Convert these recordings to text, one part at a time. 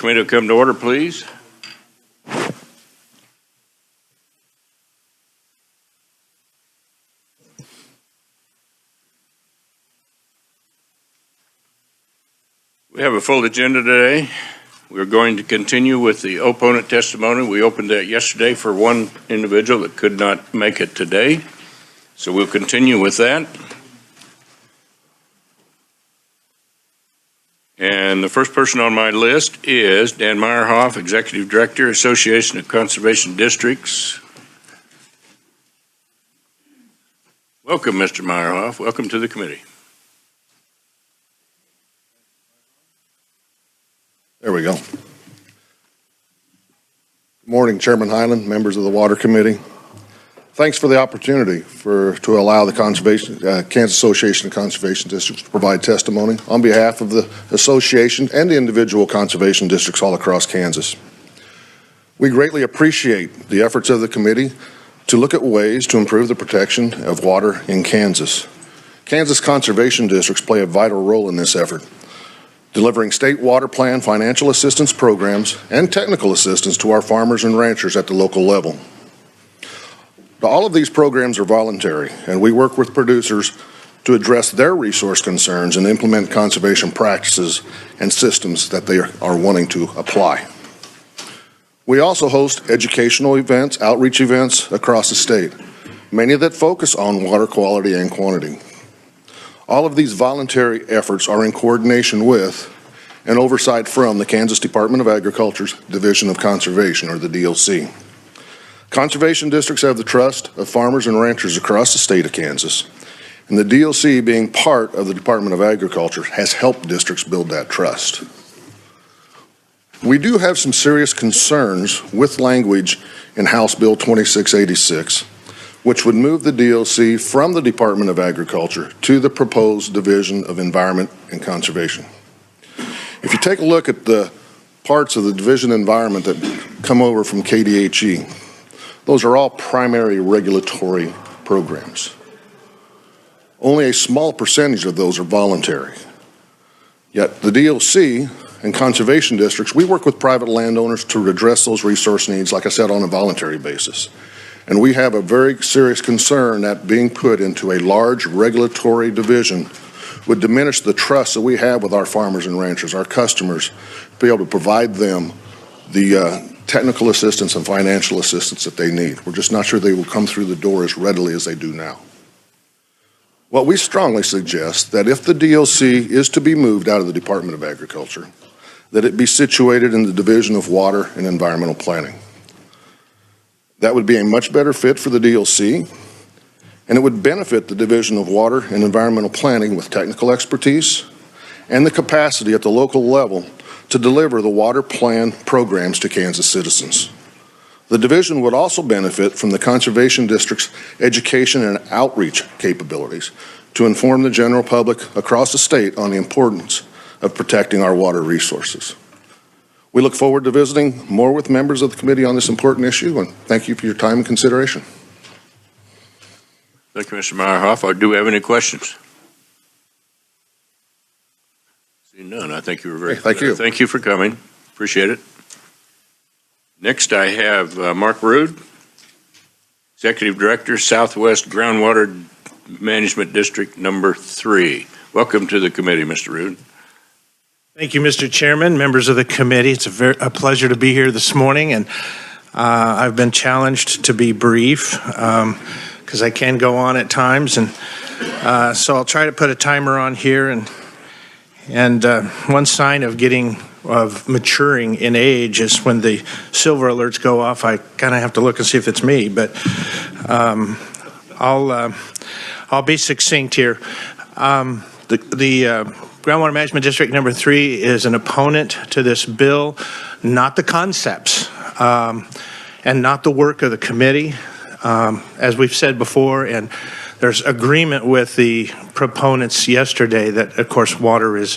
committee will come to order, please. We have a full agenda today. We're going to continue with the opponent testimony. We opened that yesterday for one individual that could not make it today. So we'll continue with that. And the first person on my list is Dan Meyerhoff, Executive Director, Association of Conservation Districts. Welcome, Mr. Meyerhoff. Welcome to the committee. There we go. Good morning, Chairman Highland, members of the Water Committee. Thanks for the opportunity to allow the Kansas Association of Conservation Districts to provide testimony on behalf of the association and the individual conservation districts all across Kansas. We greatly appreciate the efforts of the committee to look at ways to improve the protection of water in Kansas. Kansas conservation districts play a vital role in this effort, delivering state water plan financial assistance programs and technical assistance to our farmers and ranchers at the local level. All of these programs are voluntary, and we work with producers to address their resource concerns and implement conservation practices and systems that they are wanting to apply. We also host educational events, outreach events across the state, many that focus on water quality and quantity. All of these voluntary efforts are in coordination with and oversight from the Kansas Department of Agriculture's Division of Conservation, or the DLC. Conservation districts have the trust of farmers and ranchers across the state of Kansas, and the DLC, being part of the Department of Agriculture, has helped districts build that trust. We do have some serious concerns with language in House Bill 2686, which would move the DLC from the Department of Agriculture to the proposed Division of Environment and Conservation. If you take a look at the parts of the Division of Environment that come over from KDHE, those are all primary regulatory programs. Only a small percentage of those are voluntary. Yet the DLC and conservation districts, we work with private landowners to address those resource needs, like I said, on a voluntary basis. And we have a very serious concern that being put into a large regulatory division would diminish the trust that we have with our farmers and ranchers, our customers, to be able to provide them the technical assistance and financial assistance that they need. We're just not sure they will come through the door as readily as they do now. Well, we strongly suggest that if the DLC is to be moved out of the Department of Agriculture, that it be situated in the Division of Water and Environmental Planning. That would be a much better fit for the DLC, and it would benefit the Division of Water and Environmental Planning with technical expertise and the capacity at the local level to deliver the water plan programs to Kansas citizens. The division would also benefit from the Conservation District's education and outreach capabilities to inform the general public across the state on the importance of protecting our water resources. We look forward to visiting more with members of the committee on this important issue, and thank you for your time and consideration. Thank you, Mr. Meyerhoff. Do we have any questions? None. I think you were very Thank you. Thank you for coming. Appreciate it. Next, I have Mark Rude, Executive Director, Southwest Groundwater Management District number 3. Welcome to the committee, Mr. Rude. Thank you, Mr. Chairman, members of the committee. It's a pleasure to be here this morning, and I've been challenged to be brief because I can go on at times, and so I'll try to put a timer on here. And one sign of maturing in age is when the silver alerts go off. I kind of have to look and see if it's me, but I'll be succinct here. The Groundwater Management District number 3 is an opponent to this bill, not the concepts and not the work of the committee, as we've said before, and there's agreement with the proponents yesterday that, of course, water is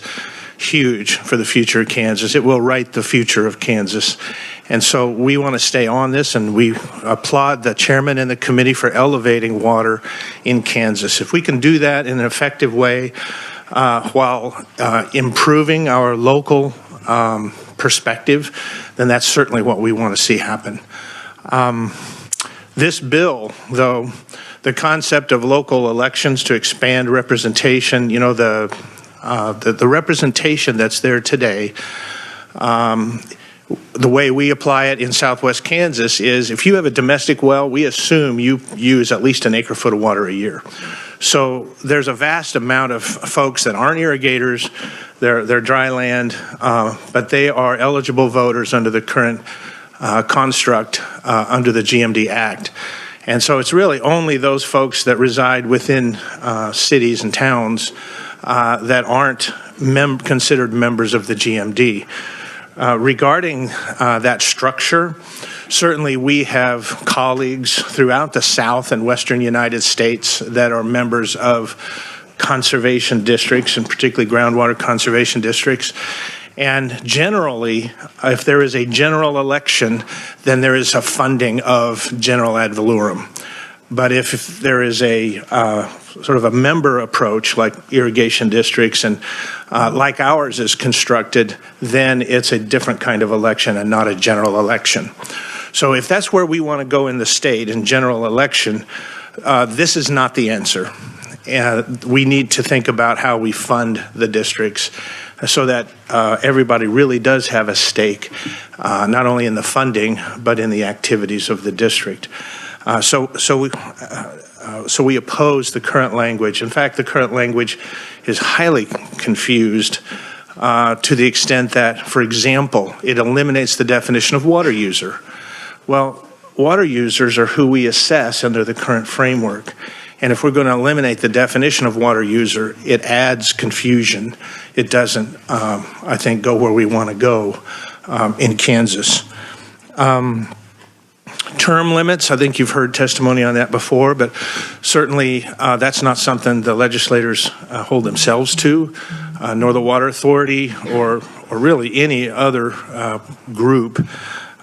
huge for the future of Kansas. It will write the future of Kansas. And so we want to stay on this, and we applaud the chairman and the committee for elevating water in Kansas. If we can do that in an effective way while improving our local perspective, then that's certainly what we want to see happen. This bill, though, the concept of local elections to expand representation, the representation that's there today, the way we apply it in Southwest Kansas is if you have a domestic well, we assume you use at least an acre-foot of water a year. So there's a vast amount of folks that aren't irrigators, they're dry land, but they are eligible voters under the current construct under the GMD Act. And so it's really only those folks that reside within cities and towns that aren't considered members of the GMD. Regarding that structure, certainly we have colleagues throughout the South and Western United States that are members of conservation districts, and particularly groundwater conservation districts. And generally, if there is a general election, then there is a funding of general ad valorem. But if there is a sort of a member approach like irrigation districts and like ours is constructed, then it's a different kind of election and not a general election. So if that's where we want to go in the state, in general election, this is not the answer. We need to think about how we fund the districts so that everybody really does have a stake, not only in the funding, but in the activities of the district. So we oppose the current language. In fact, the current language is highly confused to the extent that, for example, it eliminates the definition of water user. Well, water users are who we assess under the current framework. And if we're going to eliminate the definition of water user, it adds confusion. It doesn't, I think, go where we want to go in Kansas. Term limits, I think you've heard testimony on that before, but certainly that's not something the legislators hold themselves to, nor the Water Authority or really any other group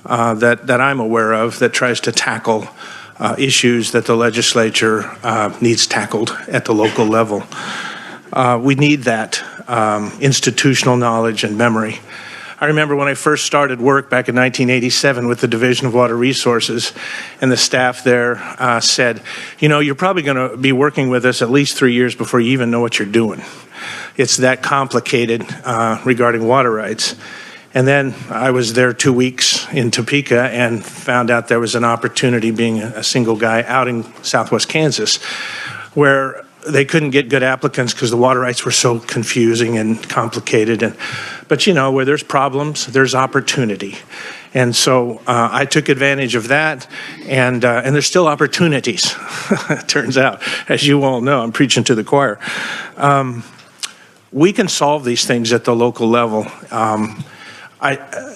that I'm aware of that tries to tackle issues that the legislature needs tackled at the local level. We need that institutional knowledge and memory. I remember when I first started work back in 1987 with the Division of Water Resources, and the staff there said, you're probably going to be working with us at least 3 years before you even know what you're doing. It's that complicated regarding water rights. And then I was there 2 weeks in Topeka and found out there was an opportunity, being a single guy out in Southwest Kansas, where they couldn't get good applicants because the water rights were so confusing and complicated. But where there's problems, there's opportunity. And so I took advantage of that, and there's still opportunities, it turns out. As you all know, I'm preaching to the choir. We can solve these things at the local level.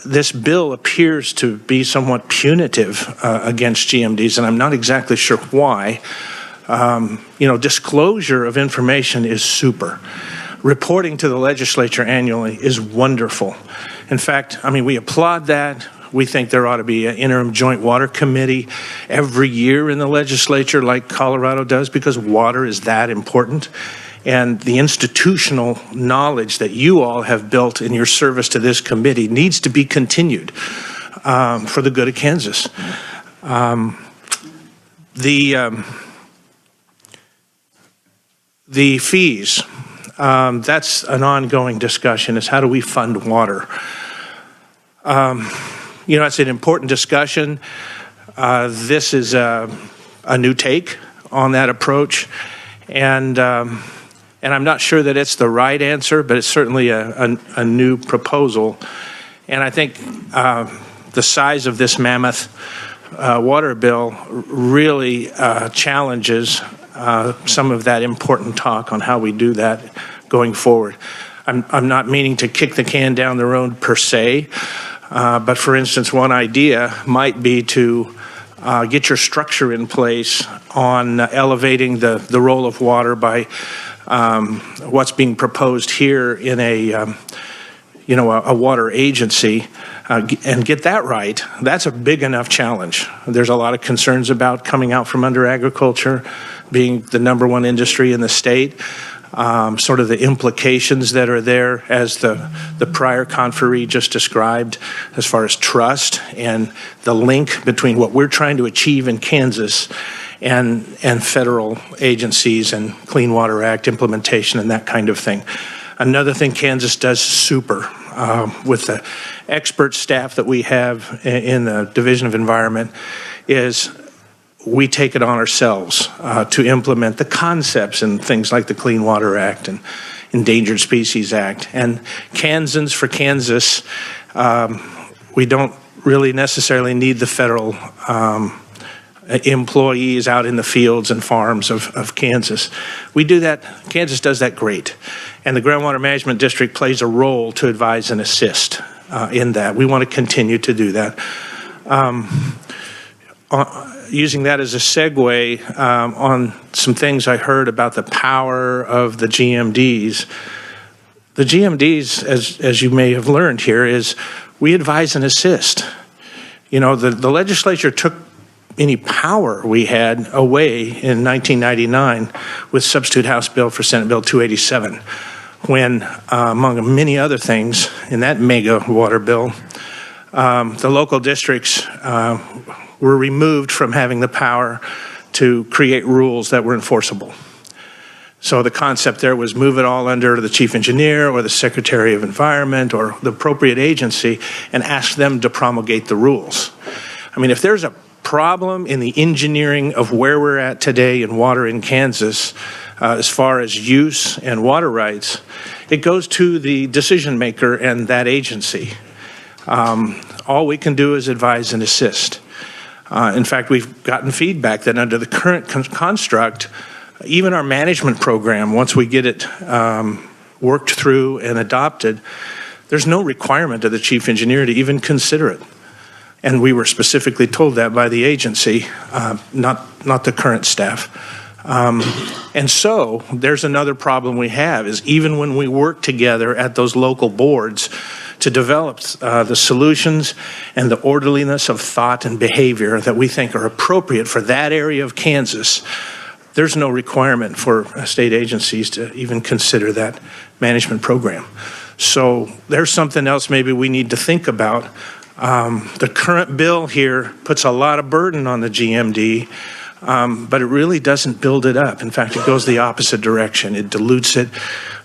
This bill appears to be somewhat punitive against GMDs, and I'm not exactly sure why. Disclosure of information is super. Reporting to the legislature annually is wonderful. In fact, we applaud that. We think there ought to be an interim joint water committee every year in the legislature like Colorado does, because water is that important. And the institutional knowledge that you all have built in your service to this committee needs to be continued for the good of Kansas. The fees, that's an ongoing discussion, is how do we fund water? It's an important discussion. This is a new take on that approach. And I'm not sure that it's the right answer, but it's certainly a new proposal. And I think the size of this mammoth water bill really challenges some of that important talk on how we do that going forward. I'm not meaning to kick the can down the road per se, but for instance, one idea might be to get your structure in place on elevating the role of water by what's being proposed here in a water agency, and get that right. That's a big enough challenge. There's a lot of concerns about coming out from under agriculture being the #1 industry in the state. sort of the implications that are there as the prior conferee just described as far as trust and the link between what we're trying to achieve in Kansas and federal agencies and Clean Water Act implementation and that kind of thing. Another thing Kansas does super with the expert staff that we have in the Division of Environment is we take it on ourselves to implement the concepts and things like the Clean Water Act and Endangered Species Act. And Kansans for Kansas, we don't really necessarily need the federal employees out in the fields and farms of Kansas. We do that, Kansas does that great. And the Groundwater Management District plays a role to advise and assist in that. We want to continue to do that. Using that as a segue on some things I heard about the power of the GMDs. The GMDs, as you may have learned here, is we advise and assist. You know, the legislature took any power we had away in 1999 with Substitute House Bill for Senate Bill 287, when, among many other things, in that mega water bill, the local districts were removed from having the power to create rules that were enforceable. So the concept there was move it all under the chief engineer or the Secretary of Environment or the appropriate agency and ask them to promulgate the rules. I mean, if there's a problem in the engineering of where we're at today in water in Kansas, as far as use and water rights, it goes to the decision maker and that agency. All we can do is advise and assist. In fact, we've gotten feedback that under the current construct, even our management program, once we get it worked through and adopted, there's no requirement of the chief engineer to even consider it. And we were specifically told that by the agency, not the current staff. And so there's another problem we have is even when we work together at those local boards to develop the solutions and the orderliness of thought and behavior that we think are appropriate for that area of Kansas, there's no requirement for state agencies to even consider that management program. So there's something else maybe we need to think about. The current bill here puts a lot of burden on the GMD, but it really doesn't build it up. In fact, it goes the opposite direction. It dilutes it.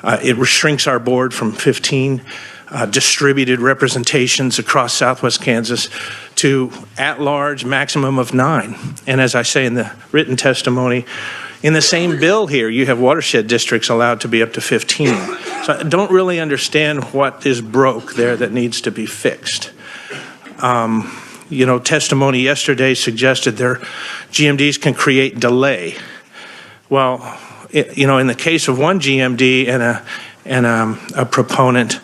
It shrinks our board from 15 distributed representations across Southwest Kansas to at-large maximum of 9. And as I say in the written testimony, in the same bill here, you have watershed districts allowed to be up to 15. So I don't really understand what is broke there that needs to be fixed. You know, testimony yesterday suggested their GMDs can create delay. Well, you know, in the case of one GMD and a proponent,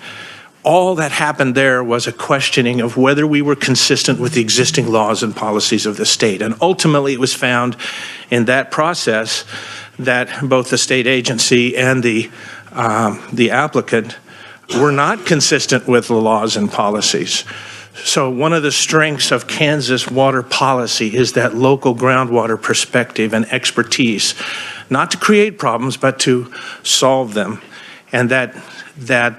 all that happened there was a questioning of whether we were consistent with the existing laws and policies of the state. And ultimately, it was found in that process that both the state agency and the applicant were not consistent with the laws and policies. So one of the strengths of Kansas water policy is that local groundwater perspective and expertise, not to create problems, but to solve them. And that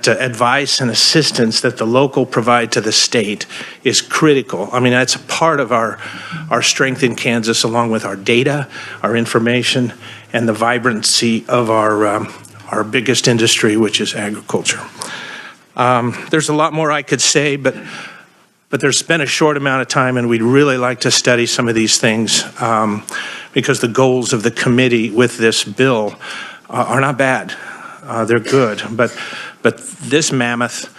advice and assistance that the local provide to the state is critical. I mean, that's a part of our strength in Kansas, along with our data, our information, and the vibrancy of our biggest industry, which is agriculture. There's a lot more I could say, but there's been a short amount of time, and we'd really like to study some of these things because the goals of the committee with this bill are not bad. They're good, but this mammoth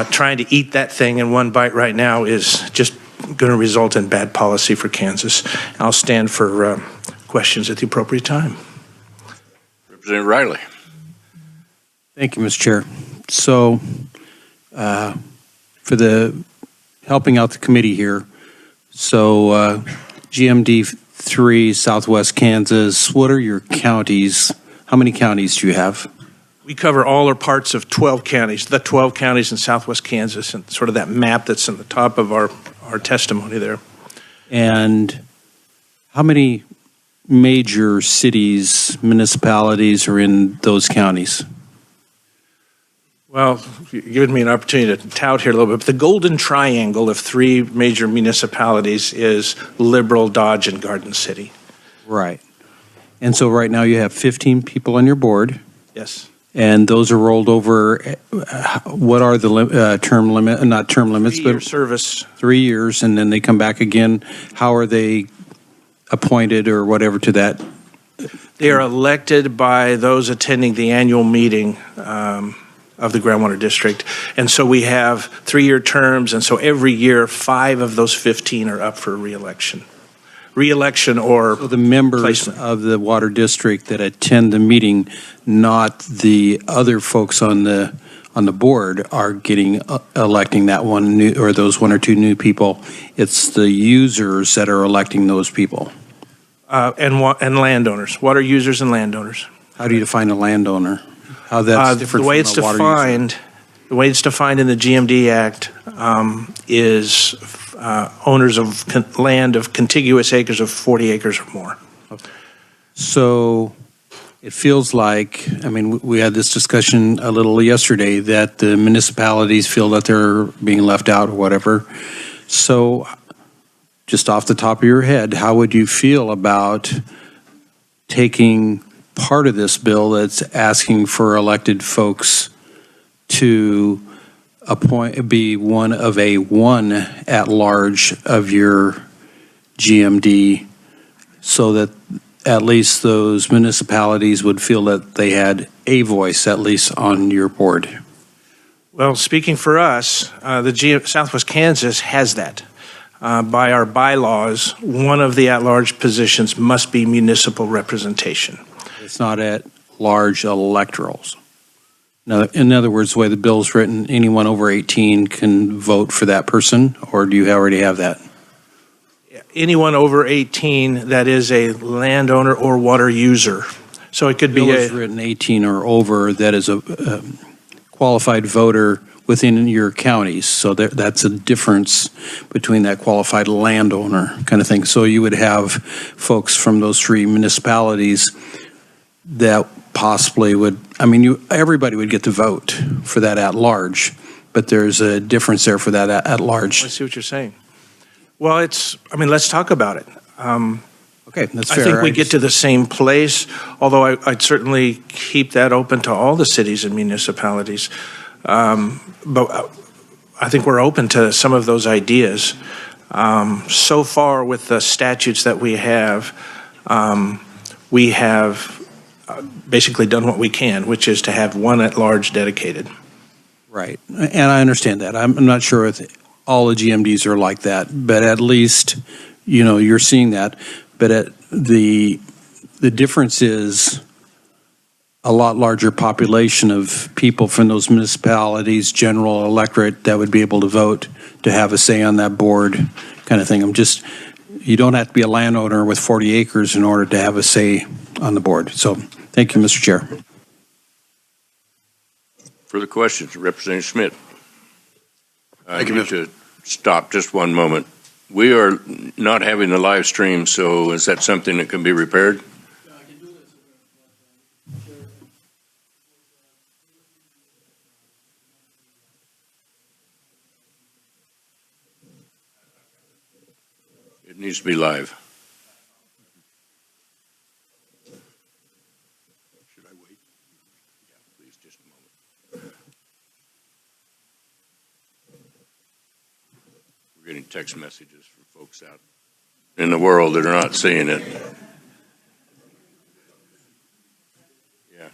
trying to eat that thing in one bite right now is just going to result in bad policy for Kansas. I'll stand for questions at the appropriate time. Representative Riley. Thank you, Mr. Chair. So for the helping out the committee here, so GMD 3, Southwest Kansas, what are your counties? How many counties do you have? We cover all or parts of 12 counties, the 12 counties in Southwest Kansas, and sort of that map that's in the top of our testimony there. And how many major cities, municipalities are in those counties? Well, you've given me an opportunity to tout here a little bit, but the golden triangle of three major municipalities is Liberal, Dodge, and Garden City. Right. And so right now you have 15 people on your board, Yes. and those are rolled over. What are the term limit? Not term limits, Three-year but service. 3 years, and then they come back again. How are they appointed or whatever to that? They are elected by those attending the annual meeting of the Groundwater District. And so we have 3-year terms, and so every year, 5 of those 15 are up for reelection. Reelection or So the members placement. of the water district that attend the meeting, not the other folks on the board, are getting electing that one new or those 1 or 2 new people. It's the users that are electing those people. And landowners, water users and landowners. How do you define a landowner? How that's different The way from it's a water user? the way it's defined in the GMD Act is owners of land of contiguous acres of 40 acres or more. So it feels like, I mean, we had this discussion a little yesterday that the municipalities feel that they're being left out or whatever. So just off the top of your head, how would you feel about taking part of this bill that's asking for elected folks to be one at large of your GMD, so that at least those municipalities would feel that they had a voice, at least on your board? Well, speaking for us, Southwest Kansas has that. By our bylaws, one of the at-large positions must be municipal representation. It's not at large electorals. Now, in other words, the way the bill's written, anyone over 18 can vote for that person, or do you already have that? Anyone over 18 that is a landowner or water user. So it could be Bill is written 18 or over that is a qualified voter within your counties. So that's a difference between that qualified landowner kind of thing. So you would have folks from those 3 municipalities that possibly would, I mean, everybody would get to vote for that at large, but there's a difference there for that at large. I see what you're saying. Well, let's talk about it. Okay, that's I fair. think we get to the same place, although I'd certainly keep that open to all the cities and municipalities. But I think we're open to some of those ideas. So far with the statutes that we have basically done what we can, which is to have one at-large dedicated. Right, and I understand that. I'm not sure if all the GMDs are like that, but at least, you're seeing that. But the difference is a lot larger population of people from those municipalities, general electorate, that would be able to vote to have a say on that board kind of thing. You don't have to be a landowner with 40 acres in order to have a say on the board. So thank you, Mr. Chair. Further questions, Representative Schmidt? Thank you, need to stop just one moment. We are not having a live stream, so is that something that can be repaired? It needs to be live. Should I wait? Yeah, please, just a moment. We're getting text messages from folks out in the world that are not seeing it. Yeah.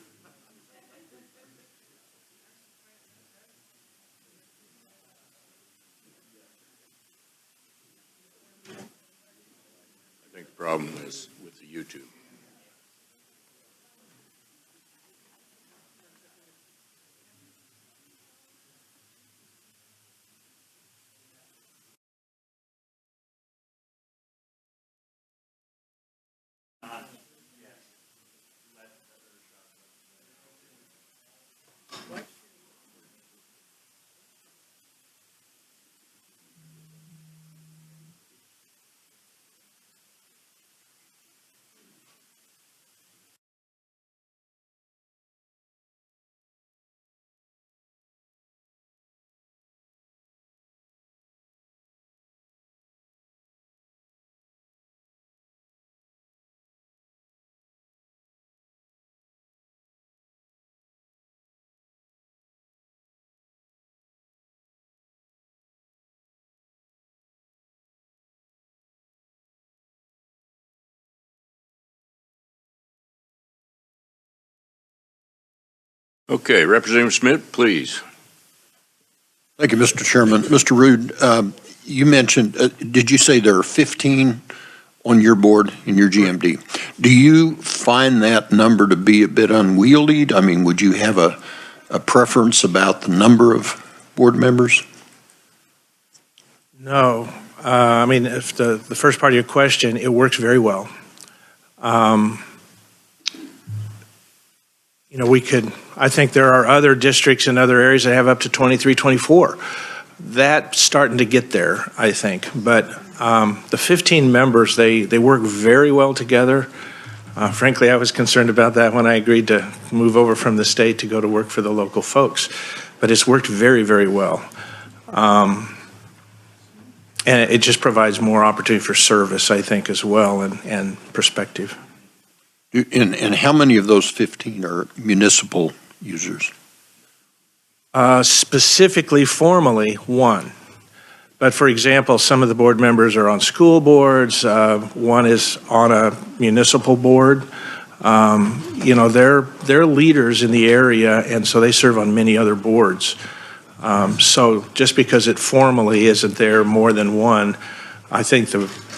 I think the problem is with the YouTube. Okay, Representative Smith, please. Thank you, Mr. Chairman. Mr. Rude, you mentioned, did you say there are 15 on your board in your GMD? Do you find that number to be a bit unwieldy? I mean, would you have a preference about the number of board members? No. I mean, if the first part of your question, it works very well. I think there are other districts in other areas that have up to 23, 24. That's starting to get there, I think. But the 15 members, they work very well together. Frankly, I was concerned about that when I agreed to move over from the state to go to work for the local folks. But it's worked very, very well. And it just provides more opportunity for service, I think, as well, and perspective. And how many of those 15 are municipal users? Specifically, formally, one. But for example, some of the board members are on school boards. One is on a municipal board. They're leaders in the area, and so they serve on many other boards. So just because it formally isn't there more than one, I think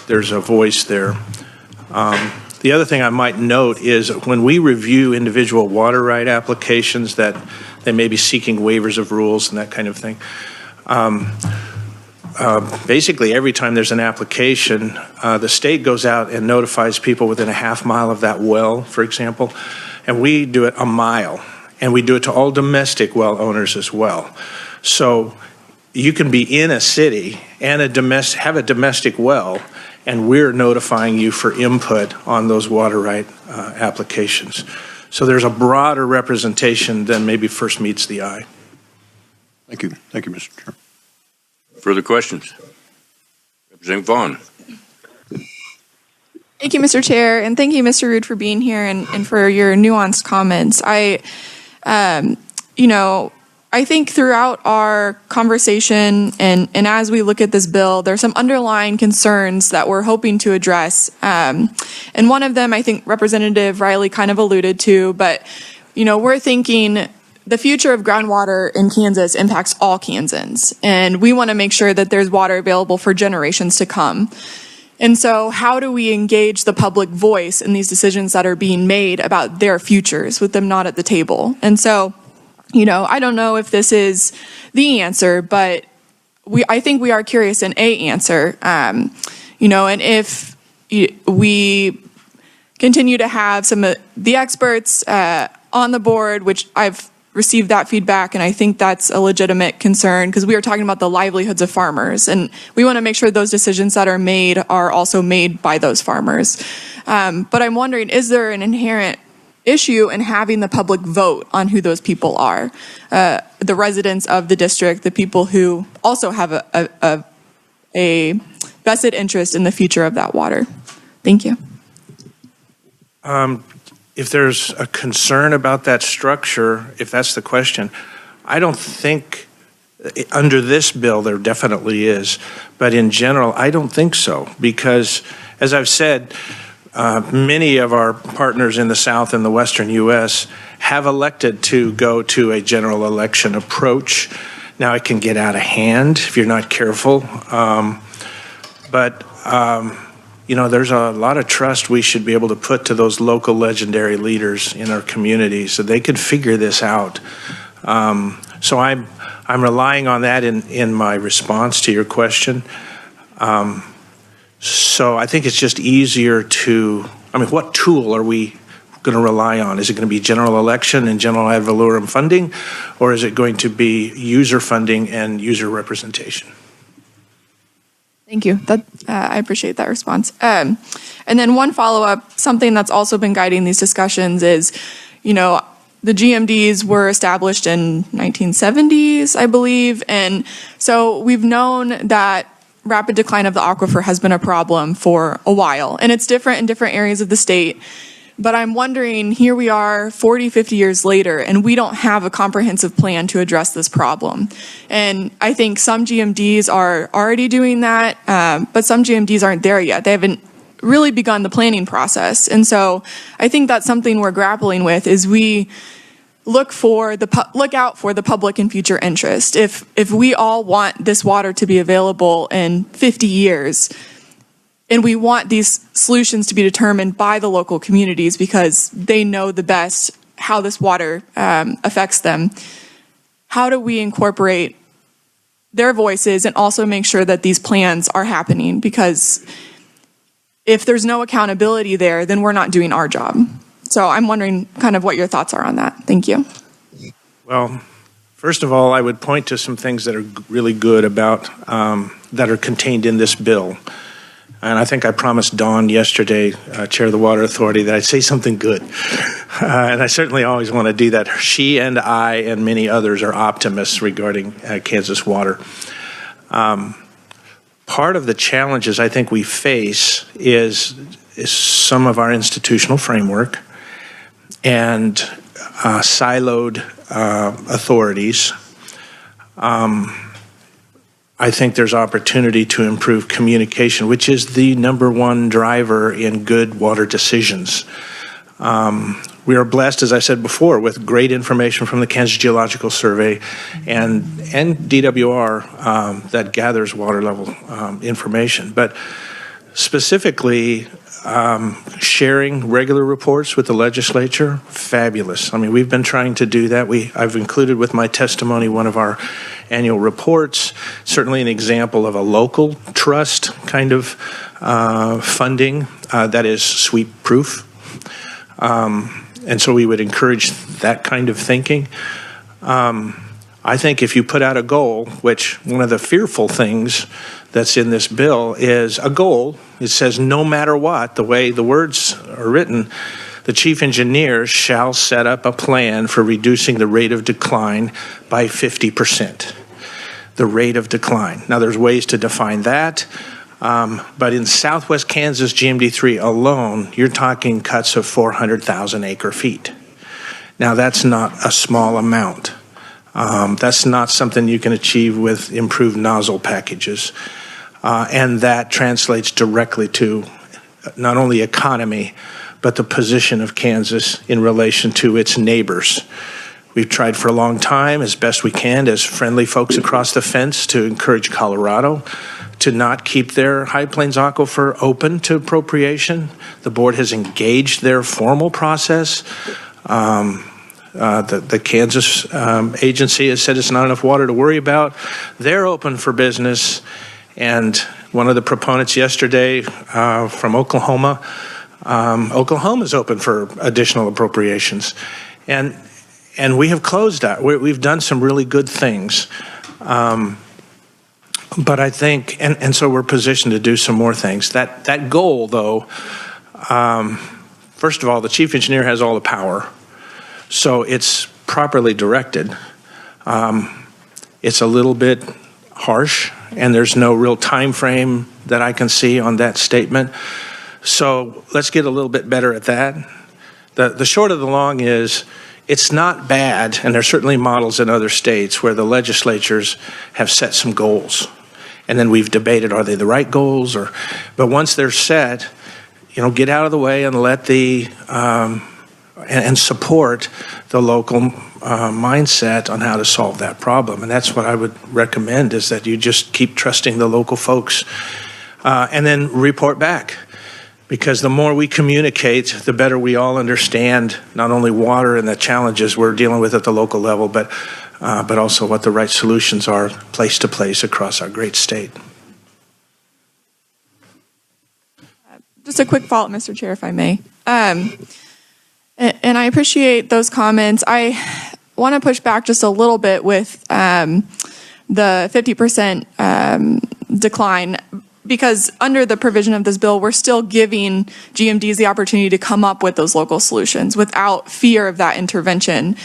there's a voice there. The other thing I might note is when we review individual water right applications that they may be seeking waivers of rules and that kind of thing, basically every time there's an application, the state goes out and notifies people within a half mile of that well, for example, and we do it a mile, and we do it to all domestic well owners as well. So you can be in a city and have a domestic well, and we're notifying you for input on those water right applications. So there's a broader representation than maybe first meets the eye. Thank you. Thank you, Mr. Chairman. Further questions? Representative Vaughn. Thank you, Mr. Chair, and thank you, Mr. Rude, for being here and for your nuanced comments. I think throughout our conversation and as we look at this bill, there's some underlying concerns that we're hoping to address. And one of them, I think Representative Riley kind of alluded to, but, we're thinking the future of groundwater in Kansas impacts all Kansans. And we want to make sure that there's water available for generations to come. And so how do we engage the public voice in these decisions that are being made about their futures with them not at the table? And so, I don't know if this is the answer, but I think we are curious in a answer. And if we continue to have some of the experts on the board, which I've received that feedback, and I think that's a legitimate concern because we are talking about the livelihoods of farmers, and we want to make sure those decisions that are made are also made by those farmers. But I'm wondering, is there an inherent issue in having the public vote on who those people are, the residents of the district, the people who also have a vested interest in the future of that water? Thank you. If there's a concern about that structure, if that's the question, I don't think under this bill there definitely is, but in general I don't think so, because as I've said, many of our partners in the South and the Western U.S. have elected to go to a general election approach. Now it can get out of hand if you're not careful, but there's a lot of trust we should be able to put to those local legendary leaders in our community so they could figure this out. So I'm relying on that in my response to your question. So I think it's just easier what tool are we going to rely on? Is it going to be general election and general ad valorem funding, or is it going to be user funding and user representation? Thank you. I appreciate that response. And then one follow-up, something that's also been guiding these discussions is, the GMDs were established in 1970s, I believe. And so we've known that rapid decline of the aquifer has been a problem for a while, and it's different in different areas of the state. But I'm wondering, here we are 40, 50 years later, and we don't have a comprehensive plan to address this problem. And I think some GMDs are already doing that, but some GMDs aren't there yet. They haven't really begun the planning process. And so I think that's something we're grappling with, is we look out for the public and future interest. If we all want this water to be available in 50 years, and we want these solutions to be determined by the local communities because they know the best how this water affects them, how do we incorporate their voices and also make sure that these plans are happening? Because if there's no accountability there, then we're not doing our job. So I'm wondering kind of what your thoughts are on that. Thank you. Well, first of all, I would point to some things that are really good about, that are contained in this bill. And I think I promised Dawn yesterday, Chair of the Water Authority, that I'd say something good. And I certainly always want to do that. She and I and many others are optimists regarding Kansas water. Part of the challenges I think we face is some of our institutional framework and siloed authorities. I think there's opportunity to improve communication, which is the #1 driver in good water decisions. We are blessed, as I said before, with great information from the Kansas Geological Survey and DWR that gathers water level information. But specifically, sharing regular reports with the legislature, fabulous. I mean, we've been trying to do that. I've included with my testimony one of our annual reports, certainly an example of a local trust kind of funding that is sweep-proof. And so we would encourage that kind of thinking. I think if you put out a goal, which one of the fearful things that's in this bill is a goal, it says no matter what, the way the words are written, the chief engineer shall set up a plan for reducing the rate of decline by 50%. The rate of decline. Now there's ways to define that, but in Southwest Kansas GMD3 alone, you're talking cuts of 400,000 acre feet. Now that's not a small amount. That's not something you can achieve with improved nozzle packages. And that translates directly to not only economy, but the position of Kansas in relation to its neighbors. We've tried for a long time, as best we can, as friendly folks across the fence, to encourage Colorado to not keep their High Plains Aquifer open to appropriation. The board has engaged their formal process. The Kansas agency has said it's not enough water to worry about. They're open for business. And one of the proponents yesterday from Oklahoma, Oklahoma's open for additional appropriations. And we have closed that. We've done some really good things. But I think, and so we're positioned to do some more things. That goal, though, first of all, the chief engineer has all the power. So it's properly directed. It's a little bit harsh, and there's no real time frame that I can see on that statement. So let's get a little bit better at that. The short of the long is, it's not bad, and there's certainly models in other states where the legislatures have set some goals. And then we've debated, are they the right goals? But once they're set, get out of the way and let and support the local mindset on how to solve that problem. And that's what I would recommend, is that you just keep trusting the local folks and then report back. Because the more we communicate, the better we all understand not only water and the challenges we're dealing with at the local level, but also what the right solutions are place to place across our great state. Just a quick follow-up, Mr. Chair, if I may. And I appreciate those comments. I want to push back just a little bit with the 50% decline, because under the provision of this bill, we're still giving GMDs the opportunity to come up with those local solutions without fear of that intervention.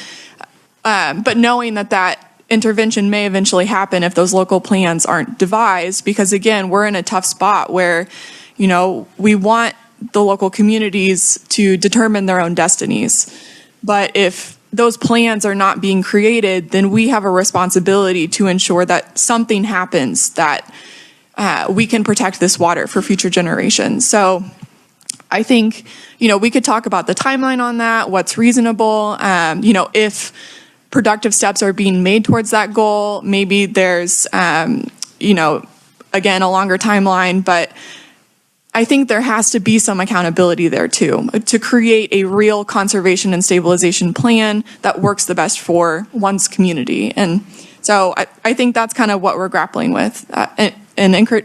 But knowing that intervention may eventually happen if those local plans aren't devised, because again, we're in a tough spot where, we want the local communities to determine their own destinies. But if those plans are not being created, then we have a responsibility to ensure that something happens, that we can protect this water for future generations. So I think, we could talk about the timeline on that, what's reasonable, if productive steps are being made towards that goal, maybe there's, again, a longer timeline, but I think there has to be some accountability there too, to create a real conservation and stabilization plan that works the best for one's community. And so I think that's kind of what we're grappling with. And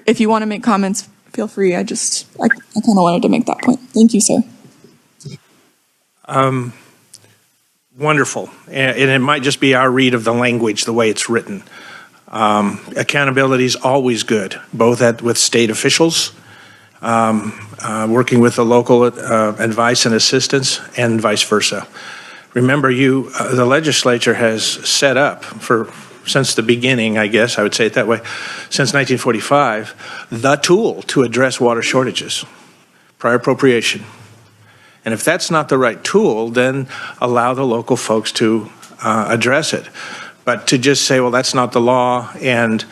if you want to make comments, feel free. I kind of wanted to make that point. Thank you, sir. Wonderful. And it might just be our read of the language, the way it's written. Accountability is always good, both with state officials, working with the local advice and assistance, and vice versa. Remember, the legislature has set up since the beginning, I guess I would say it that way, since 1945, the tool to address water shortages, prior appropriation. And if that's not the right tool, then allow the local folks to address it. But to just say, well, that's not the law, and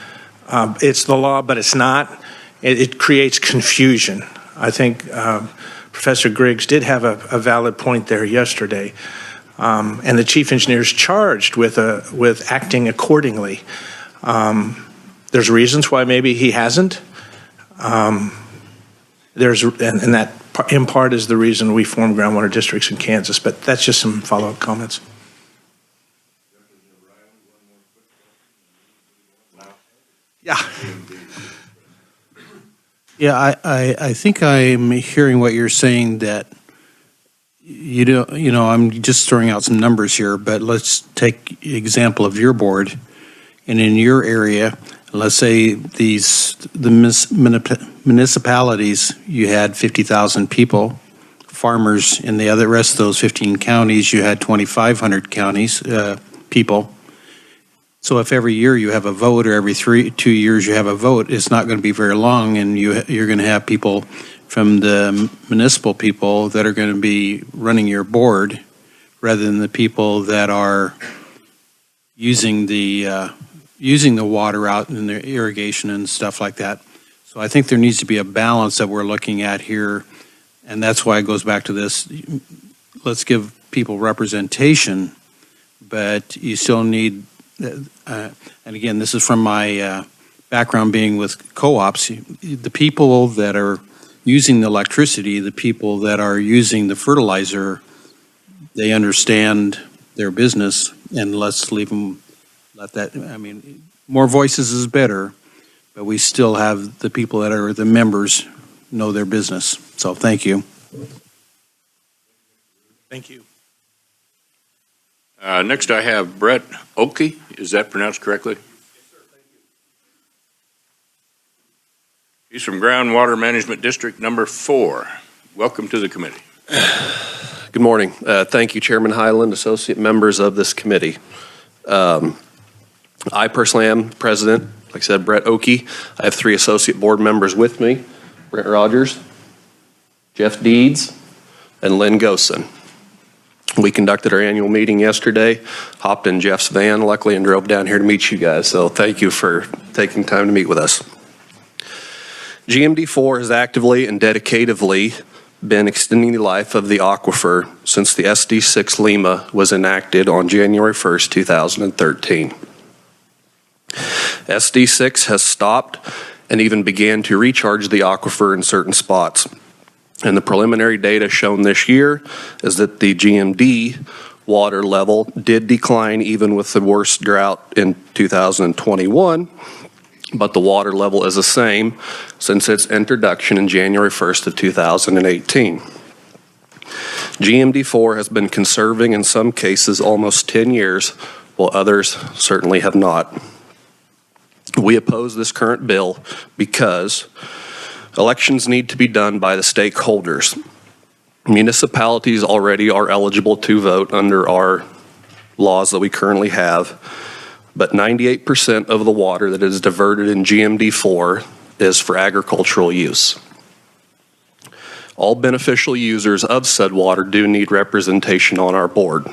it's the law, but it's not, it creates confusion. I think Professor Griggs did have a valid point there yesterday. And the chief engineer is charged with acting accordingly. There's reasons why maybe he hasn't. And that in part is the reason we formed groundwater districts in Kansas. But that's just some follow-up comments. Yeah. Yeah, I think I'm hearing what you're saying, that I'm just throwing out some numbers here, but let's take example of your board, and in your area, let's say the municipalities, you had 50,000 people, farmers in the rest of those 15 counties, you had 2,500 people. So if every year you have a vote, or every 2 years you have a vote, it's not going to be very long, and you're going to have people from the municipal people that are going to be running your board, rather than the people that are using the water out in the irrigation and stuff like that. So I think there needs to be a balance that we're looking at here, and that's why it goes back to this. Let's give people representation, but you still need, and again, this is from my background being with co-ops, the people that are using the electricity, the people that are using the fertilizer, they understand their business, and let's let that, more voices is better, but we still have the people that are the members know their business. So thank you. Thank you. Next I have Brett Oakey. Is that pronounced correctly? He's from Groundwater Management District number 4. Welcome to the committee. Good morning. Thank you, Chairman Highland, associate members of this committee. I personally am president, like I said, Brett Oakey. I have 3 associate board members with me, Brent Rogers, Jeff Deeds, and Lynn Gosen. We conducted our annual meeting yesterday, hopped in Jeff's van, luckily, and drove down here to meet you guys. So thank you for taking time to meet with us. GMD4 has actively and dedicatively been extending the life of the aquifer since the SD6 Lima was enacted on January 1st, 2013. SD6 has stopped and even began to recharge the aquifer in certain spots. And the preliminary data shown this year is that the GMD water level did decline even with the worst drought in 2021, but the water level is the same since its introduction in January 1st of 2018. GMD4 has been conserving in some cases almost 10 years, while others certainly have not. We oppose this current bill because elections need to be done by the stakeholders. Municipalities already are eligible to vote under our laws that we currently have, but 98% of the water that is diverted in GMD4 is for agricultural use. All beneficial users of said water do need representation on our board.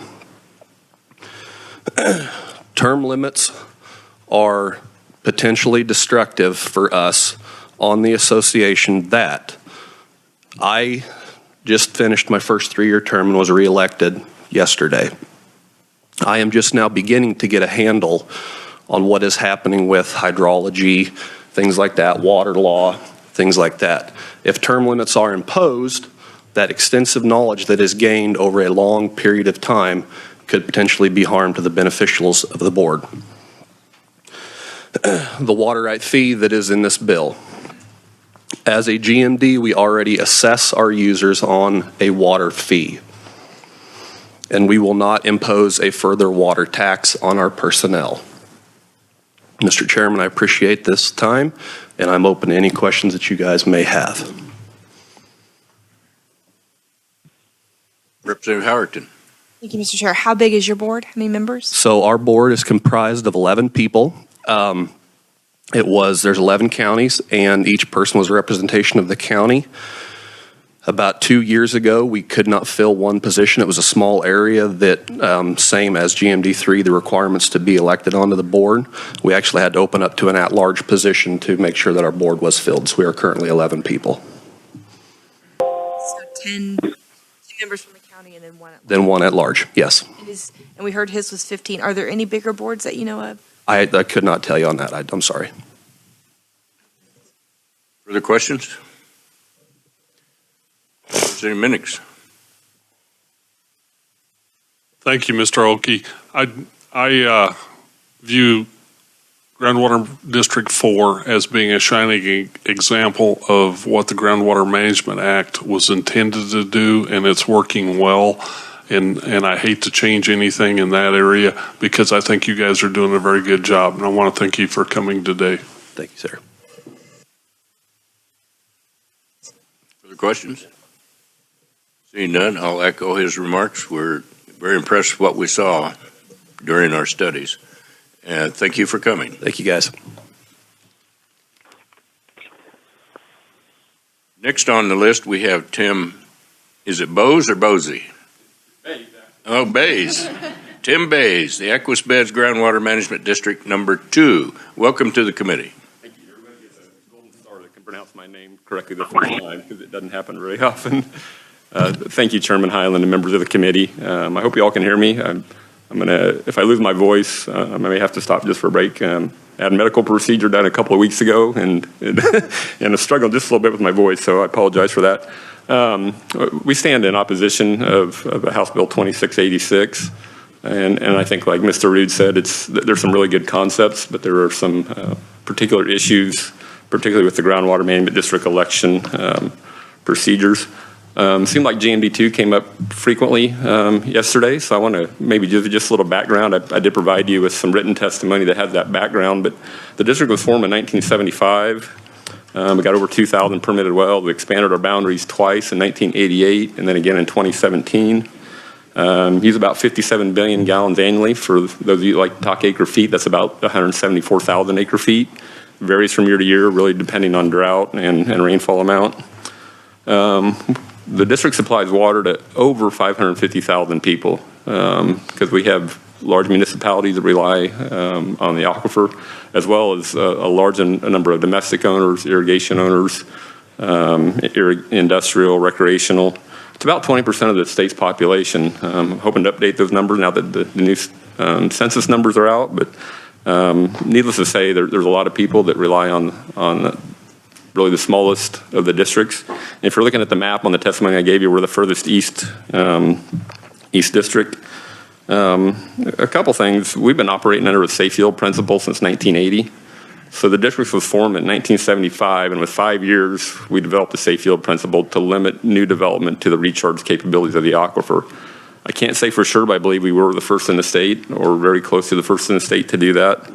Term limits are potentially destructive for us on the association that I just finished my first 3-year term and was reelected yesterday. I am just now beginning to get a handle on what is happening with hydrology, things like that, water law, things like that. If term limits are imposed, that extensive knowledge that is gained over a long period of time could potentially be harm to the beneficials of the board. The water right fee that is in this bill. As a GMD, we already assess our users on a water fee, and we will not impose a further water tax on our personnel. Mr. Chairman, I appreciate this time, and I'm open to any questions that you guys may have. Representative Howerton. Thank you, Mr. Chair. How big is your board? How many members? So our board is comprised of 11 people. There's 11 counties, and each person was a representation of the county. About 2 years ago, we could not fill one position. It was a small area that, same as GMD3, the requirements to be elected onto the board. We actually had to open up to an at-large position to make sure that our board was filled. So we are currently 11 people. So 10 members from the county and then one at large. Then one at large, yes. And we heard his was 15. Are there any bigger boards that you know of? I could not tell you on that. I'm sorry. Further questions? Representative Minix. Thank you, Mr. Oki. I view Groundwater District 4 as being a shining example of what the Groundwater Management Act was intended to do, and it's working well. And I hate to change anything in that area because I think you guys are doing a very good job, and I want to thank you for coming today. Thank you, sir. Further questions? Seeing none, I'll echo his remarks. We're very impressed with what we saw during our studies. And thank you for coming. Thank you, guys. Next on the list, we have Tim, is it Bose or Bosey? Oh, Bays. Tim Bays, the Aquas Beds Groundwater Management District number 2. Welcome to the committee. Thank you. Everybody gets a golden star that can pronounce my name correctly the first time because it doesn't happen very often. Thank you, Chairman Highland and members of the committee. I hope you all can hear me. I'm gonna, if I lose my voice, I may have to stop just for a break. I had a medical procedure done a couple of weeks ago and I struggled just a little bit with my voice, so I apologize for that. We stand in opposition of House Bill 2686, and I think, like Mr. Rood said, there's some really good concepts, but there are some particular issues, particularly with the groundwater management district election procedures. Seemed like GMD2 came up frequently yesterday, so I want to maybe give just a little background. I did provide you with some written testimony that has that background, but the district was formed in 1975. We got over 2,000 permitted wells. We expanded our boundaries twice in 1988 and then again in 2017. Use about 57 billion gallons annually. For those of you who like to talk acre feet, that's about 174,000 acre feet. Varies from year to year, really depending on drought and rainfall amount. The district supplies water to over 550,000 people because we have large municipalities that rely on the aquifer, as well as a large number of domestic owners, irrigation owners, industrial, recreational. It's about 20% of the state's population. I'm hoping to update those numbers now that the new census numbers are out, but needless to say, there's a lot of people that rely on really the smallest of the districts. And if you're looking at the map on the testimony I gave you, we're the furthest east district. A couple things. We've been operating under a safe yield principle since 1980. So the district was formed in 1975, and with 5 years, we developed a safe yield principle to limit new development to the recharge capabilities of the aquifer. I can't say for sure, but I believe we were the first in the state, or very close to the first in the state to do that.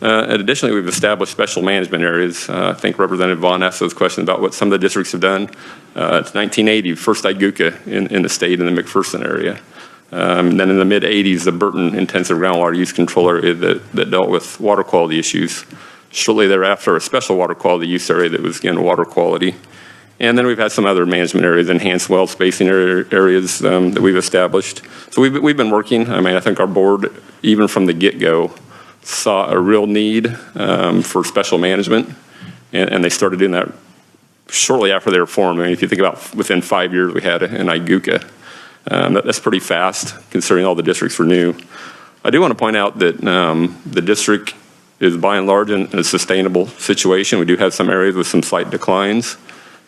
And additionally, we've established special management areas. I think Representative Vaughn asked those questions about what some of the districts have done. It's 1980, first IGUCA in the state in the McPherson area. Then in the mid-'80s, the Burton Intensive Groundwater Use Control Area that dealt with water quality issues. Shortly thereafter, a special water quality use area that was, again, water quality. And then we've had some other management areas, enhanced well spacing areas that we've established. So we've been working. I mean, I think our board, even from the get-go, saw a real need for special management, and they started doing that shortly after they were formed. I mean, if you think about within 5 years, we had an IGUCA. That's pretty fast, considering all the districts were new. I do want to point out that the district is by and large in a sustainable situation. We do have some areas with some slight declines,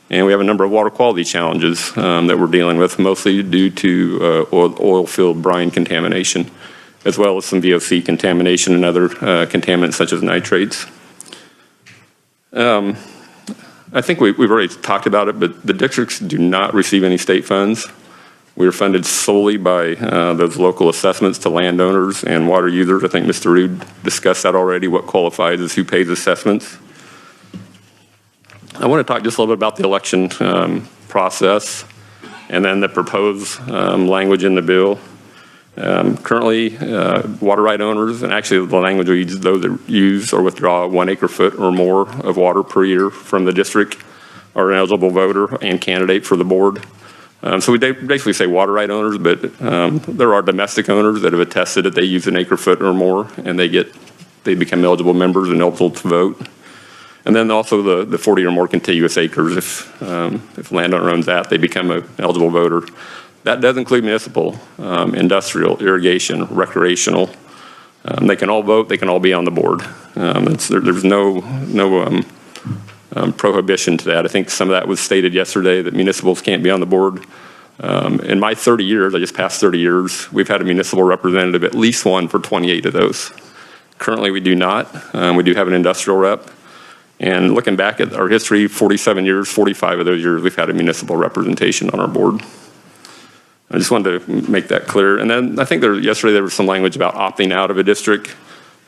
and we have a number of water quality challenges that we're dealing with, mostly due to oil field brine contamination, as well as some VOC contamination and other contaminants such as nitrates. I think we've already talked about it, but the districts do not receive any state funds. We are funded solely by those local assessments to landowners and water users. I think Mr. Rood discussed that already, what qualifies as who pays assessments. I want to talk just a little bit about the election process and then the proposed language in the bill. Currently, water right owners, and actually the language we use, those that use or withdraw 1 acre-foot or more of water per year from the district are an eligible voter and candidate for the board. So we basically say water right owners, but there are domestic owners that have attested that they use 1 acre-foot or more, and they become eligible members and eligible to vote. And then also the 40 or more contiguous acres, if landowner owns that, they become an eligible voter. That does include municipal, industrial, irrigation, recreational. They can all vote. They can all be on the board. There's no prohibition to that. I think some of that was stated yesterday that municipals can't be on the board. In my 30 years, I just passed 30 years, we've had a municipal representative, at least one for 28 of those. Currently, we do not. We do have an industrial rep. And looking back at our history, 47 years, 45 of those years, we've had a municipal representation on our board. I just wanted to make that clear. And then I think yesterday there was some language about opting out of a district.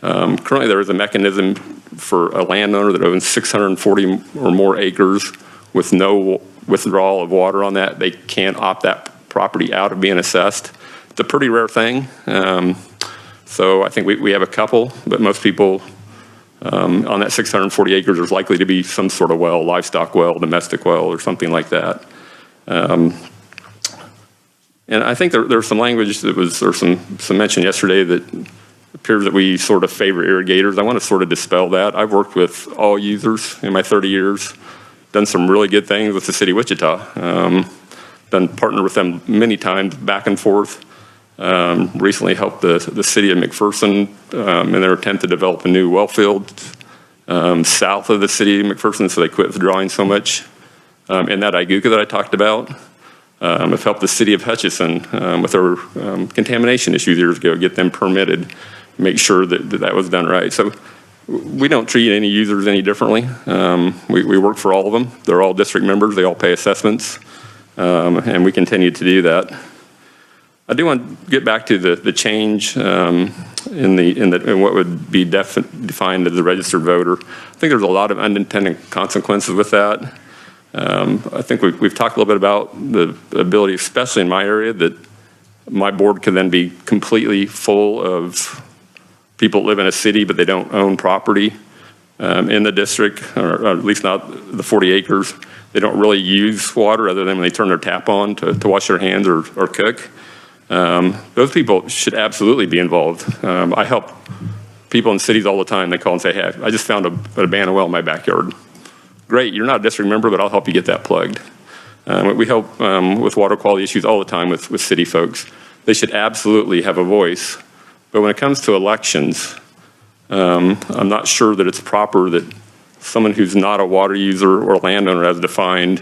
Currently there is a mechanism for a landowner that owns 640 or more acres with no withdrawal of water on that. They can't opt that property out of being assessed. It's a pretty rare thing. So I think we have a couple, but most people on that 640 acres there's likely to be some sort of well, livestock well, domestic well, or something like that. And I think there's some language there's some mention yesterday that appears that we sort of favor irrigators. I want to sort of dispel that. I've worked with all users in my 30 years, done some really good things with the city of Wichita, partnered with them many times back and forth. Recently helped the city of McPherson in their attempt to develop a new well field south of the city of McPherson, so they quit withdrawing so much. In that IGUCA that I talked about, have helped the city of Hutchinson with their contamination issues years ago, get them permitted, make sure that was done right. So we don't treat any users any differently. We work for all of them. They're all district members. They all pay assessments, and we continue to do that. I do want to get back to the change in what would be defined as a registered voter. I think there's a lot of unintended consequences with that. I think we've talked a little bit about the ability, especially in my area, that my board can then be completely full of people that live in a city but they don't own property in the district, or at least not the 40 acres. They don't really use water other than when they turn their tap on to wash their hands or cook. Those people should absolutely be involved. I help people in cities all the time. They call and say, hey, I just found an abandoned well in my backyard. Great, you're not a district member, but I'll help you get that plugged. We help with water quality issues all the time with city folks. They should absolutely have a voice. But when it comes to elections, I'm not sure that it's proper that someone who's not a water user or landowner as defined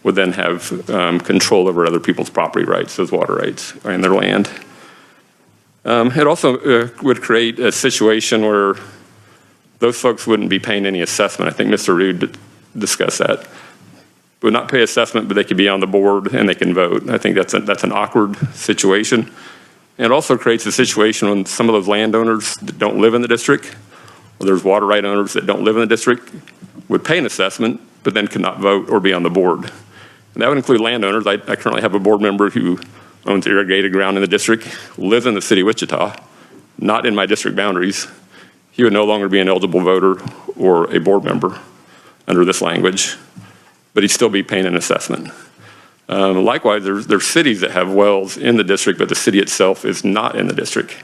would then have control over other people's property rights, those water rights, and their land. It also would create a situation where those folks wouldn't be paying any assessment. I think Mr. Rood discussed that. Would not pay assessment, but they could be on the board and they can vote. I think that's an awkward situation. And it also creates a situation when some of those landowners that don't live in the district, or there's water right owners that don't live in the district, would pay an assessment, but then could not vote or be on the board. And that would include landowners. I currently have a board member who owns irrigated ground in the district, lives in the city of Wichita, not in my district boundaries. He would no longer be an eligible voter or a board member under this language, but he'd still be paying an assessment. Likewise, there's cities that have wells in the district, but the city itself is not in the district.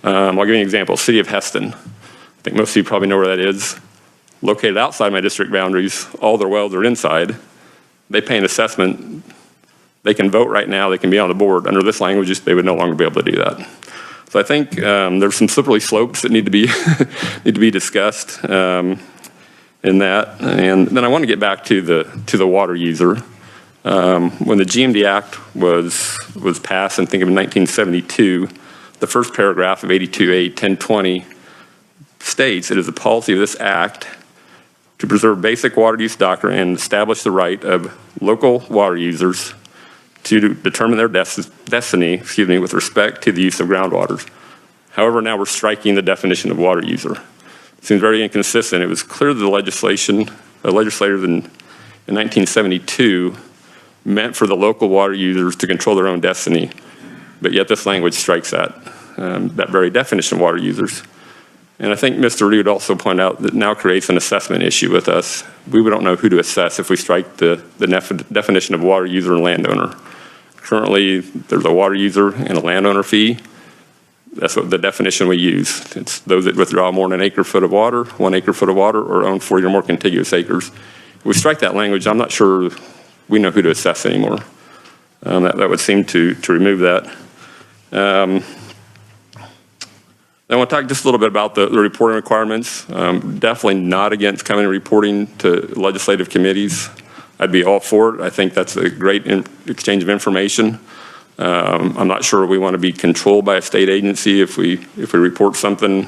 I'll give you an example. City of Heston. I think most of you probably know where that is. Located outside my district boundaries, all their wells are inside, they pay an assessment, they can vote right now, they can be on the board. Under this language, they would no longer be able to do that. So I think there's some slippery slopes that need to be need to be discussed in that. And then I want to get back to the water user. When the GMD Act was passed, I think in 1972, the first paragraph of 82A 1020 states, "It is the policy of this act to preserve basic water use doctrine and establish the right of local water users to determine their destiny, with respect to the use of groundwater." However, now we're striking the definition of water user. It seems very inconsistent. It was clear that the legislators in 1972 meant for the local water users to control their own destiny, but yet this language strikes that very definition of water users. And I think Mr. Reed also pointed out that now creates an assessment issue with us. We don't know who to assess if we strike the definition of water user and landowner. Currently, there's a water user and a landowner fee. That's what the definition we use. It's those that withdraw more than an acre-foot of water, 1 acre-foot of water, or own 40 or more contiguous acres. If we strike that language, I'm not sure we know who to assess anymore. That would seem to remove that. I want to talk just a little bit about the reporting requirements. Definitely not against coming and reporting to legislative committees. I'd be all for it. I think that's a great exchange of information. I'm not sure we want to be controlled by a state agency if we report something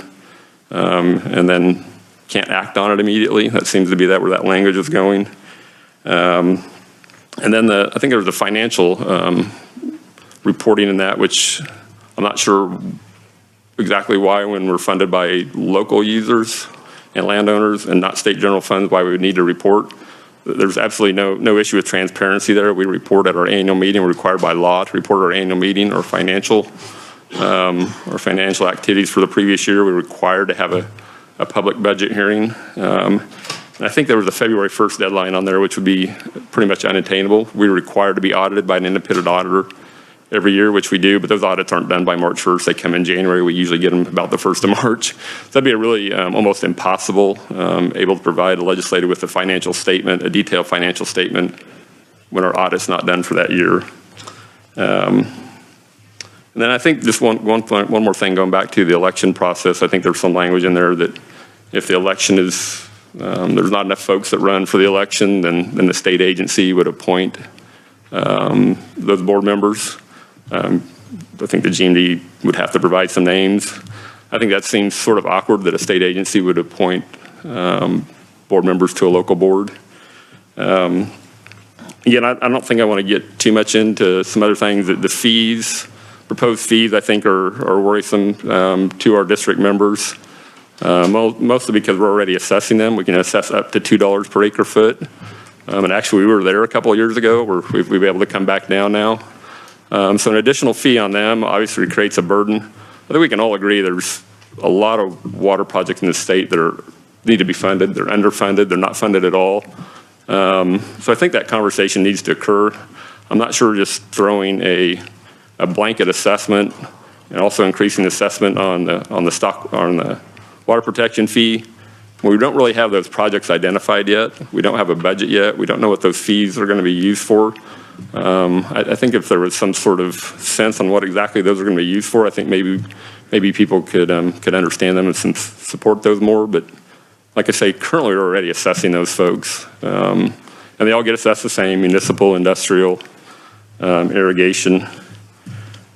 and then can't act on it immediately. That seems to be where that language is going. And then I think there's a financial reporting in that, which I'm not sure exactly why, when we're funded by local users and landowners and not state general funds, why we would need to report. There's absolutely no issue with transparency there. We report at our annual meeting. We're required by law to report at our annual meeting or financial activities for the previous year. We're required to have a public budget hearing. And I think there was a February 1st deadline on there, which would be pretty much unattainable. We're required to be audited by an independent auditor every year, which we do, but those audits aren't done by March 1st. They come in January. We usually get them about the 1st of March. So that'd be a really almost impossible, able to provide a legislator with a financial statement, a detailed financial statement, when our audit's not done for that year. And then I think just one more thing, going back to the election process. I think there's some language in there that if the election is, there's not enough folks that run for the election, then the state agency would appoint those board members. I think the GMD would have to provide some names. I think that seems sort of awkward that a state agency would appoint board members to a local board. Again, I don't think I want to get too much into some other things. The fees, proposed fees, I think are worrisome to our district members, mostly because we're already assessing them. We can assess up to $2 per acre foot. And actually, we were there a couple of years ago where we've been able to come back down now. So an additional fee on them obviously creates a burden. I think we can all agree there's a lot of water projects in the state that need to be funded. They're underfunded. They're not funded at all. So I think that conversation needs to occur. I'm not sure just throwing a blanket assessment and also increasing the assessment on the water protection fee. We don't really have those projects identified yet. We don't have a budget yet. We don't know what those fees are going to be used for. I think if there was some sort of sense on what exactly those are going to be used for, I think maybe people could understand them and support those more. But like I say, currently we're already assessing those folks, and they all get assessed the same: municipal, industrial, irrigation.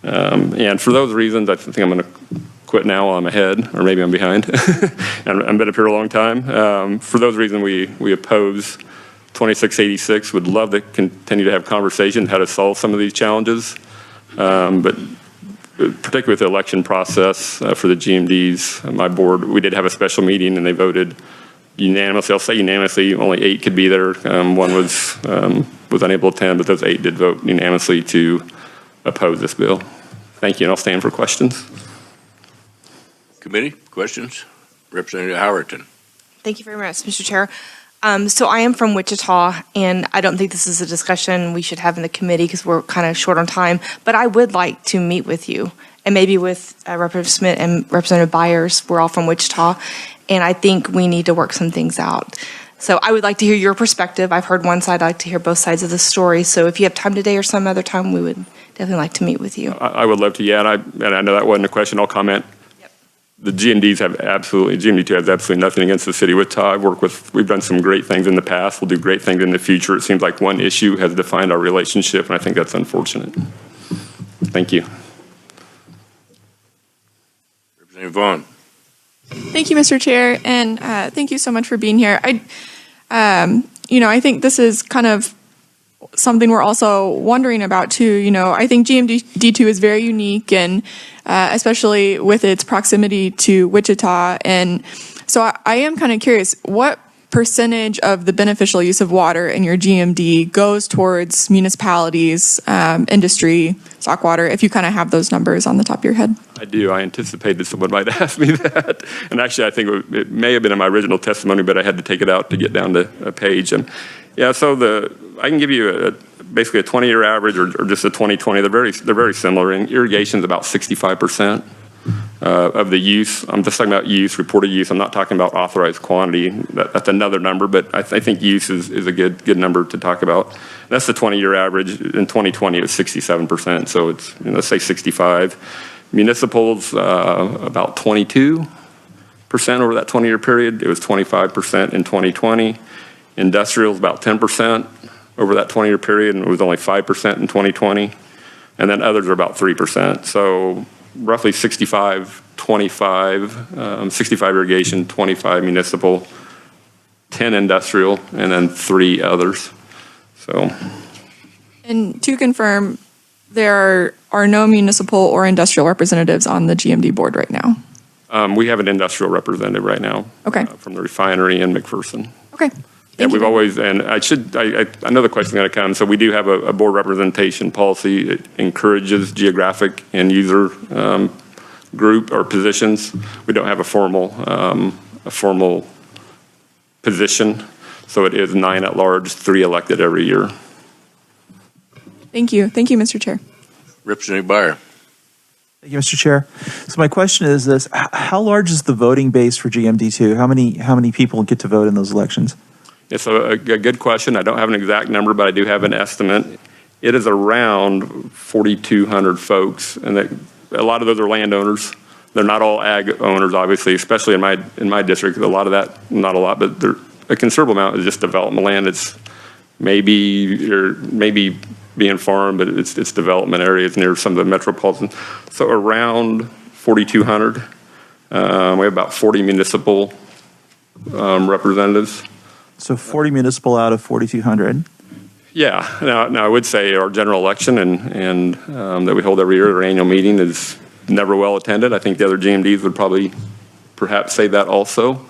And for those reasons, I think I'm going to quit now while I'm ahead, or maybe I'm behind. And I've been up here a long time. For those reasons, we oppose 2686. Would love to continue to have conversations how to solve some of these challenges, but particularly with the election process for the GMDs, my board, we did have a special meeting and they voted unanimously. I'll say unanimously. Only 8 could be there. One was unable to attend, but those 8 did vote unanimously to oppose this bill. Thank you, and I'll stand for questions. Committee, questions? Representative Howerton. Thank you very much, Mr. Chair. So I am from Wichita, and I don't think this is a discussion we should have in the committee because we're kind of short on time, but I would like to meet with you and maybe with Representative Smith and Representative Byers. We're all from Wichita, and I think we need to work some things out. So I would like to hear your perspective. I've heard one side. I'd like to hear both sides of the story. So if you have time today or some other time, we would definitely like to meet with you. I would love to, yeah, and I know that wasn't a question. I'll comment. Yep. The GMD2 has absolutely nothing against the city of Wichita. We've done some great things in the past. We'll do great things in the future. It seems like one issue has defined our relationship, and I think that's unfortunate. Thank you. Representative Vaughn. Thank you, Mr. Chair, and thank you so much for being here. I think this is kind of something we're also wondering about too. I think GMD2 is very unique, and especially with its proximity to Wichita. And so I am kind of curious, what percentage of the beneficial use of water in your GMD goes towards municipalities, industry, stock water, if you kind of have those numbers on the top of your head? I do. I anticipated someone might ask me that. And actually, I think it may have been in my original testimony, but I had to take it out to get down to a page. And yeah, so I can give you basically a 20-year average or just a 2020. They're very similar. And irrigation is about 65%. Of the use. I'm just talking about use, reported use. I'm not talking about authorized quantity. That's another number, but I think use is a good number to talk about. That's the 20-year average. In 2020, it was 67%, so it's, let's say 65. Municipals, about 22% over that 20-year period. It was 25% in 2020. Industrials, about 10% over that 20-year period, and it was only 5% in 2020. And then others are about 3%. So roughly 65, 25, 65 irrigation, 25 municipal, 10 industrial, and then 3 others. So. And to confirm, there are no municipal or industrial representatives on the GMD board right now? We have an industrial representative right now. Okay. From the refinery in McPherson. Okay. And we've always, and I know the question's going to come, so we do have a board representation policy. It encourages geographic and user group or positions. We don't have a formal position, so it is 9 at large, 3 elected every year. Thank you. Thank you, Mr. Chair. Representative Byer. Thank you, Mr. Chair. So my question is this: how large is the voting base for GMD2? How many people get to vote in those elections? It's a good question. I don't have an exact number, but I do have an estimate. It is around 4,200 folks, and a lot of those are landowners. They're not all ag owners, obviously, especially in my district. A lot of that, not a lot, but a considerable amount is just development land. It's maybe being farmed, but it's development areas near some of the metropolitan. So around 4,200. We have about 40 municipal representatives. So 40 municipal out of 4,200. Yeah. Now I would say our general election and that we hold every year, our annual meeting, is never well attended. I think the other GMDs would probably perhaps say that also.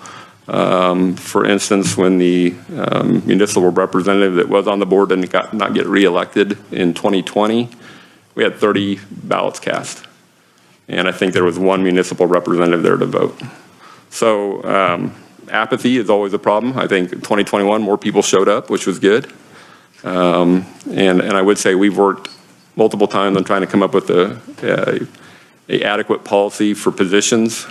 For instance, when the municipal representative that was on the board did not get reelected in 2020, we had 30 ballots cast. And I think there was 1 municipal representative there to vote. So apathy is always a problem. I think in 2021, more people showed up, which was good. And I would say we've worked multiple times on trying to come up with a adequate policy for positions.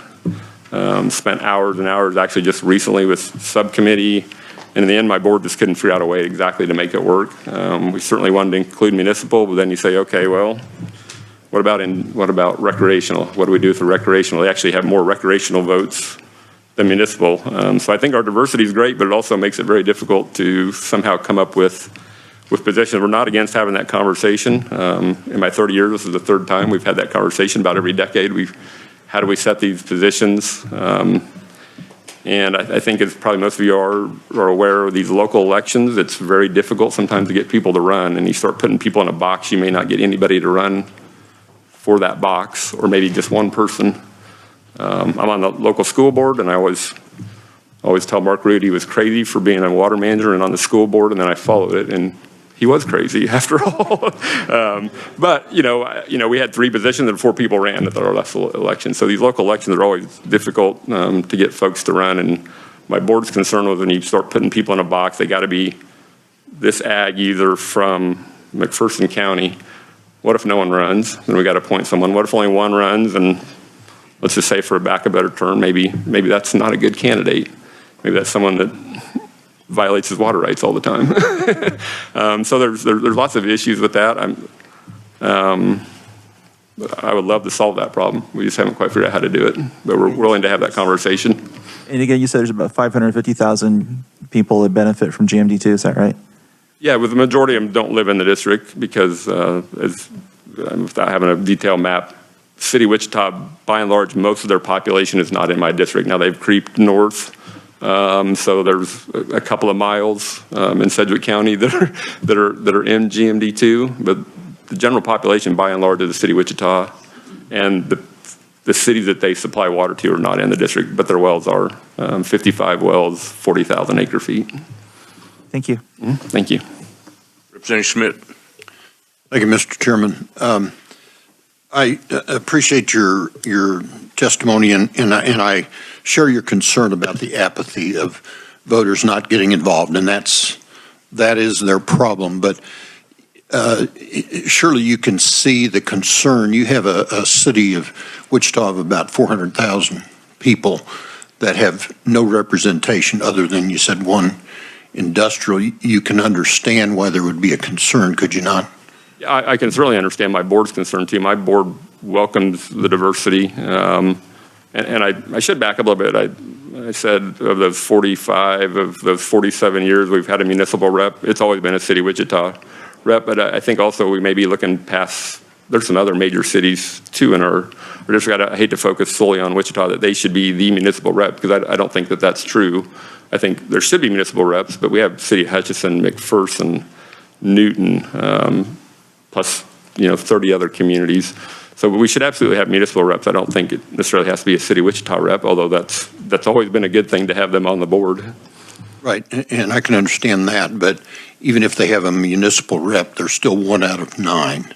Spent hours and hours actually just recently with subcommittee. And in the end, my board just couldn't figure out a way exactly to make it work. We certainly wanted to include municipal, but then you say, okay, well, what about recreational? What do we do with the recreational? They actually have more recreational votes than municipal. So I think our diversity is great, but it also makes it very difficult to somehow come up with positions. We're not against having that conversation. In my 30 years, this is the 3rd time we've had that conversation about every decade. How do we set these positions? And I think, as probably most of you are aware of these local elections, it's very difficult sometimes to get people to run. And you start putting people in a box, you may not get anybody to run for that box, or maybe just one person. I'm on the local school board, and I always tell Mark Root he was crazy for being a water manager and on the school board, and then I followed it, and he was crazy after all. But we had 3 positions and 4 people ran at our last election. So these local elections are always difficult to get folks to run. And my board's concern was when you start putting people in a box, they got to be this ag either from McPherson County. What if no one runs? Then we got to appoint someone. What if only one runs? And let's just say, for a better term, maybe that's not a good candidate. Maybe that's someone that violates his water rights all the time. So there's lots of issues with that. I would love to solve that problem. We just haven't quite figured out how to do it, but we're willing to have that conversation. And again, you said there's about 550,000 people that benefit from GMD2, is that right? Yeah, with the majority of them don't live in the district because, without having a detailed map, City of Wichita, by and large, most of their population is not in my district. Now they've creeped north, so there's a couple of miles in Sedgwick County that are in GMD2, but the general population, by and large, of the City of Wichita and the cities that they supply water to are not in the district, but their wells are 55 wells, 40,000 acre feet. Thank you. Thank you. Representative Schmidt. Thank you, Mr. Chairman. I appreciate your testimony, and I share your concern about the apathy of voters not getting involved, and that is their problem. But surely you can see the concern. You have a city of Wichita of about 400,000 people that have no representation other than, you said, one industrial. You can understand why there would be a concern, could you not? Yeah, I can certainly understand my board's concern too. My board welcomes the diversity, and I should back up a little bit. I said of those 45, of those 47 years we've had a municipal rep, it's always been a City of Wichita rep, but I think also we may be looking past, there's some other major cities too in our district. I hate to focus solely on Wichita, that they should be the municipal rep, because I don't think that that's true. I think there should be municipal reps, but we have City of Hutchinson, McPherson, Newton, plus 30 other communities. So we should absolutely have municipal reps. I don't think it necessarily has to be a City of Wichita rep, although that's always been a good thing to have them on the board. Right, and I can understand that, but even if they have a municipal rep, they're still 1 out of 9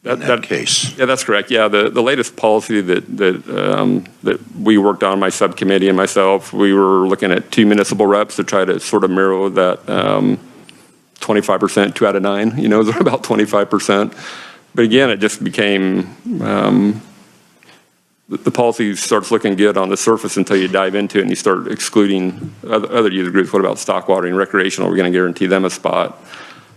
in that case. Yeah, that's correct. Yeah, the latest policy that we worked on, my subcommittee and myself, we were looking at 2 municipal reps to try to sort of mirror that 25%, 2 out of 9, they're about 25%. But again, it just became, the policy starts looking good on the surface until you dive into it and you start excluding other user groups. What about stock watering, recreational? We're going to guarantee them a spot.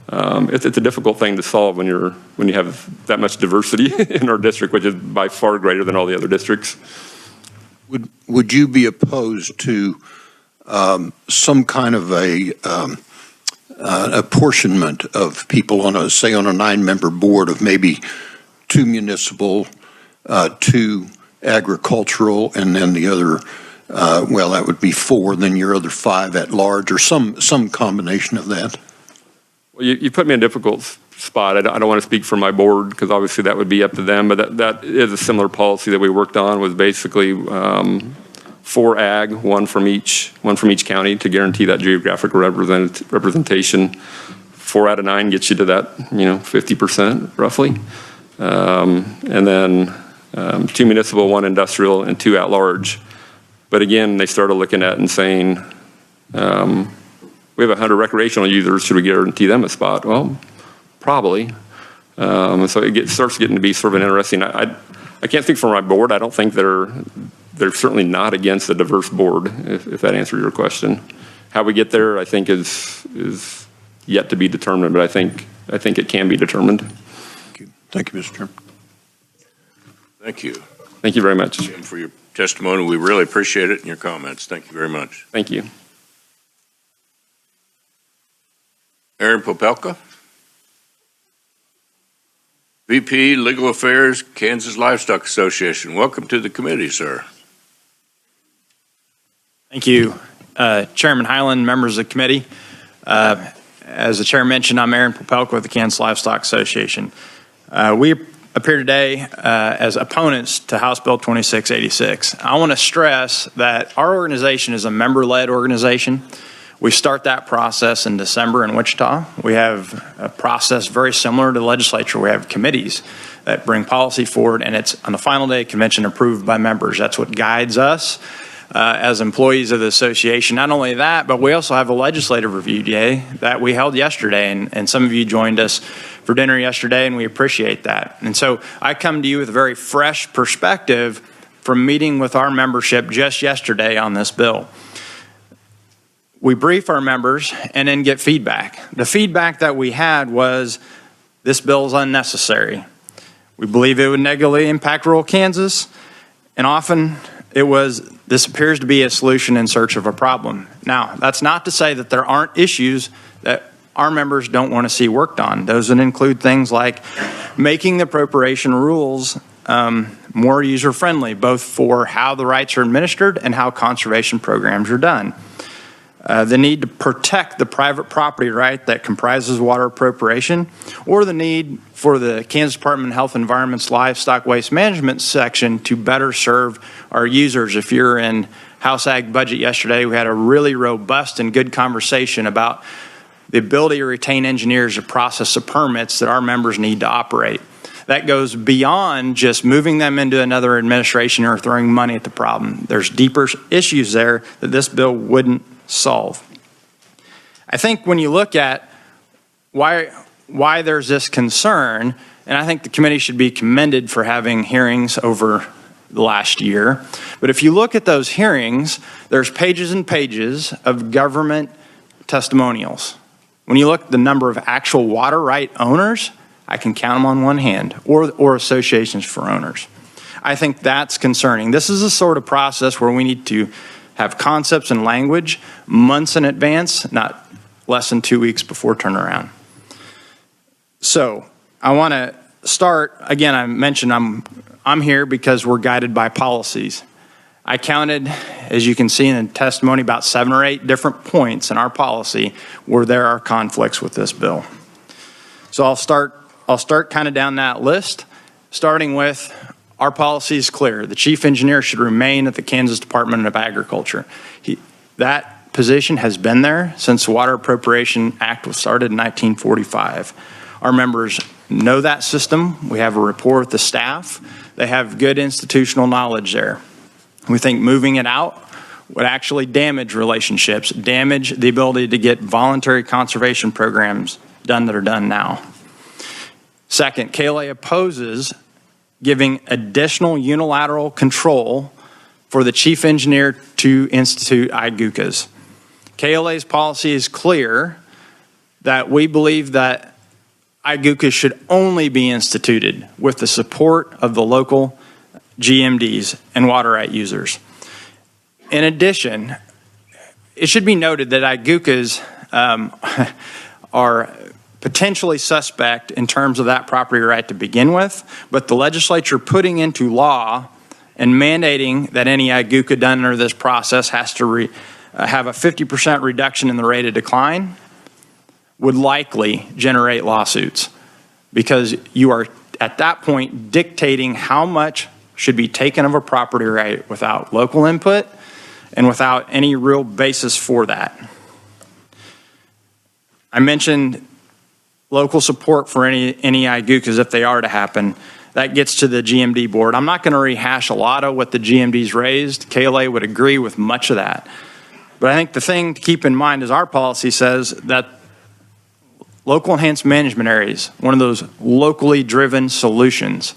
It's a difficult thing to solve when you have that much diversity in our district, which is by far greater than all the other districts. Would you be opposed to some kind of a apportionment of people on a 9-member board of maybe 2 municipal, 2 agricultural, and then the other, that would be 4, then your other 5 at large, or some combination of that? Well, you put me in a difficult spot. I don't want to speak for my board, because obviously that would be up to them, but that is a similar policy that we worked on, was basically 4 ag, one from each county to guarantee that geographic representation. 4 out of 9 gets you to that 50% roughly, and then 2 municipal, 1 industrial, and 2 at large. But again, they started looking at it and saying, we have 100 recreational users, should we guarantee them a spot? Well, probably. So it starts getting to be sort of an interesting. I can't speak for my board. I don't think they're certainly not against a diverse board, if that answers your question. How we get there, I think, is yet to be determined, but I think it can be determined. Thank you, Mr. Chairman. Thank you. Thank you very much. Jim, for your testimony. We really appreciate it and your comments. Thank you very much. Thank you. Aaron Popelka, VP Legal Affairs, Kansas Livestock Association. Welcome to the committee, sir. Thank you, Chairman Highland, members of the committee. As the chair mentioned, I'm Aaron Popelka with the Kansas Livestock Association. We appear today as opponents to House Bill 2686. I want to stress that our organization is a member-led organization. We start that process in December in Wichita. We have a process very similar to the legislature. We have committees that bring policy forward, and it's on the final day of convention approved by members. That's what guides us as employees of the association. Not only that, but we also have a legislative review day that we held yesterday, and some of you joined us for dinner yesterday, and we appreciate that. And so I come to you with a very fresh perspective from meeting with our membership just yesterday on this bill. we brief our members and then get feedback. The feedback that we had was this bill is unnecessary. We believe it would negatively impact rural Kansas, and often it was, this appears to be a solution in search of a problem. Now, that's not to say that there aren't issues that our members don't want to see worked on. Those would include things like making the appropriation rules more user-friendly, both for how the rights are administered and how conservation programs are done. The need to protect the private property right that comprises water appropriation, or the need for the Kansas Department of Health and Environment's Livestock Waste Management section to better serve our users. If you're in House Ag Budget yesterday, we had a really robust and good conversation about the ability to retain engineers to process the permits that our members need to operate. That goes beyond just moving them into another administration or throwing money at the problem. There's deeper issues there that this bill wouldn't solve. I think when you look at why there's this concern, and I think the committee should be commended for having hearings over the last year, but if you look at those hearings, there's pages and pages of government testimonials. When you look at the number of actual water right owners, I can count them on one hand, or associations for owners. I think that's concerning. This is a sort of process where we need to have concepts and language months in advance, not less than 2 weeks before turnaround. So I want to start, again, I mentioned I'm here because we're guided by policies. I counted, as you can see in the testimony, about 7 or 8 different points in our policy where there are conflicts with this bill. So I'll start kind of down that list, starting with our policy is clear. The chief engineer should remain at the Kansas Department of Agriculture. That position has been there since the Water Appropriation Act was started in 1945. Our members know that system. We have a rapport with the staff. They have good institutional knowledge there. We think moving it out would actually damage relationships, damage the ability to get voluntary conservation programs done that are done now. Second, KLA opposes giving additional unilateral control for the chief engineer to institute IGUCAs. KLA's policy is clear that we believe that IGUCAs should only be instituted with the support of the local GMDs and water right users. In addition, it should be noted that IGUCAs are potentially suspect in terms of that property right to begin with, but the legislature putting into law and mandating that any IGUCA done under this process has to have a 50% reduction in the rate of decline would likely generate lawsuits, because you are at that point dictating how much should be taken of a property right without local input and without any real basis for that. I mentioned local support for any IGUCAs if they are to happen. That gets to the GMD board. I'm not going to rehash a lot of what the GMDs raised. KLA would agree with much of that. But I think the thing to keep in mind is our policy says that local enhanced management areas, one of those locally driven solutions,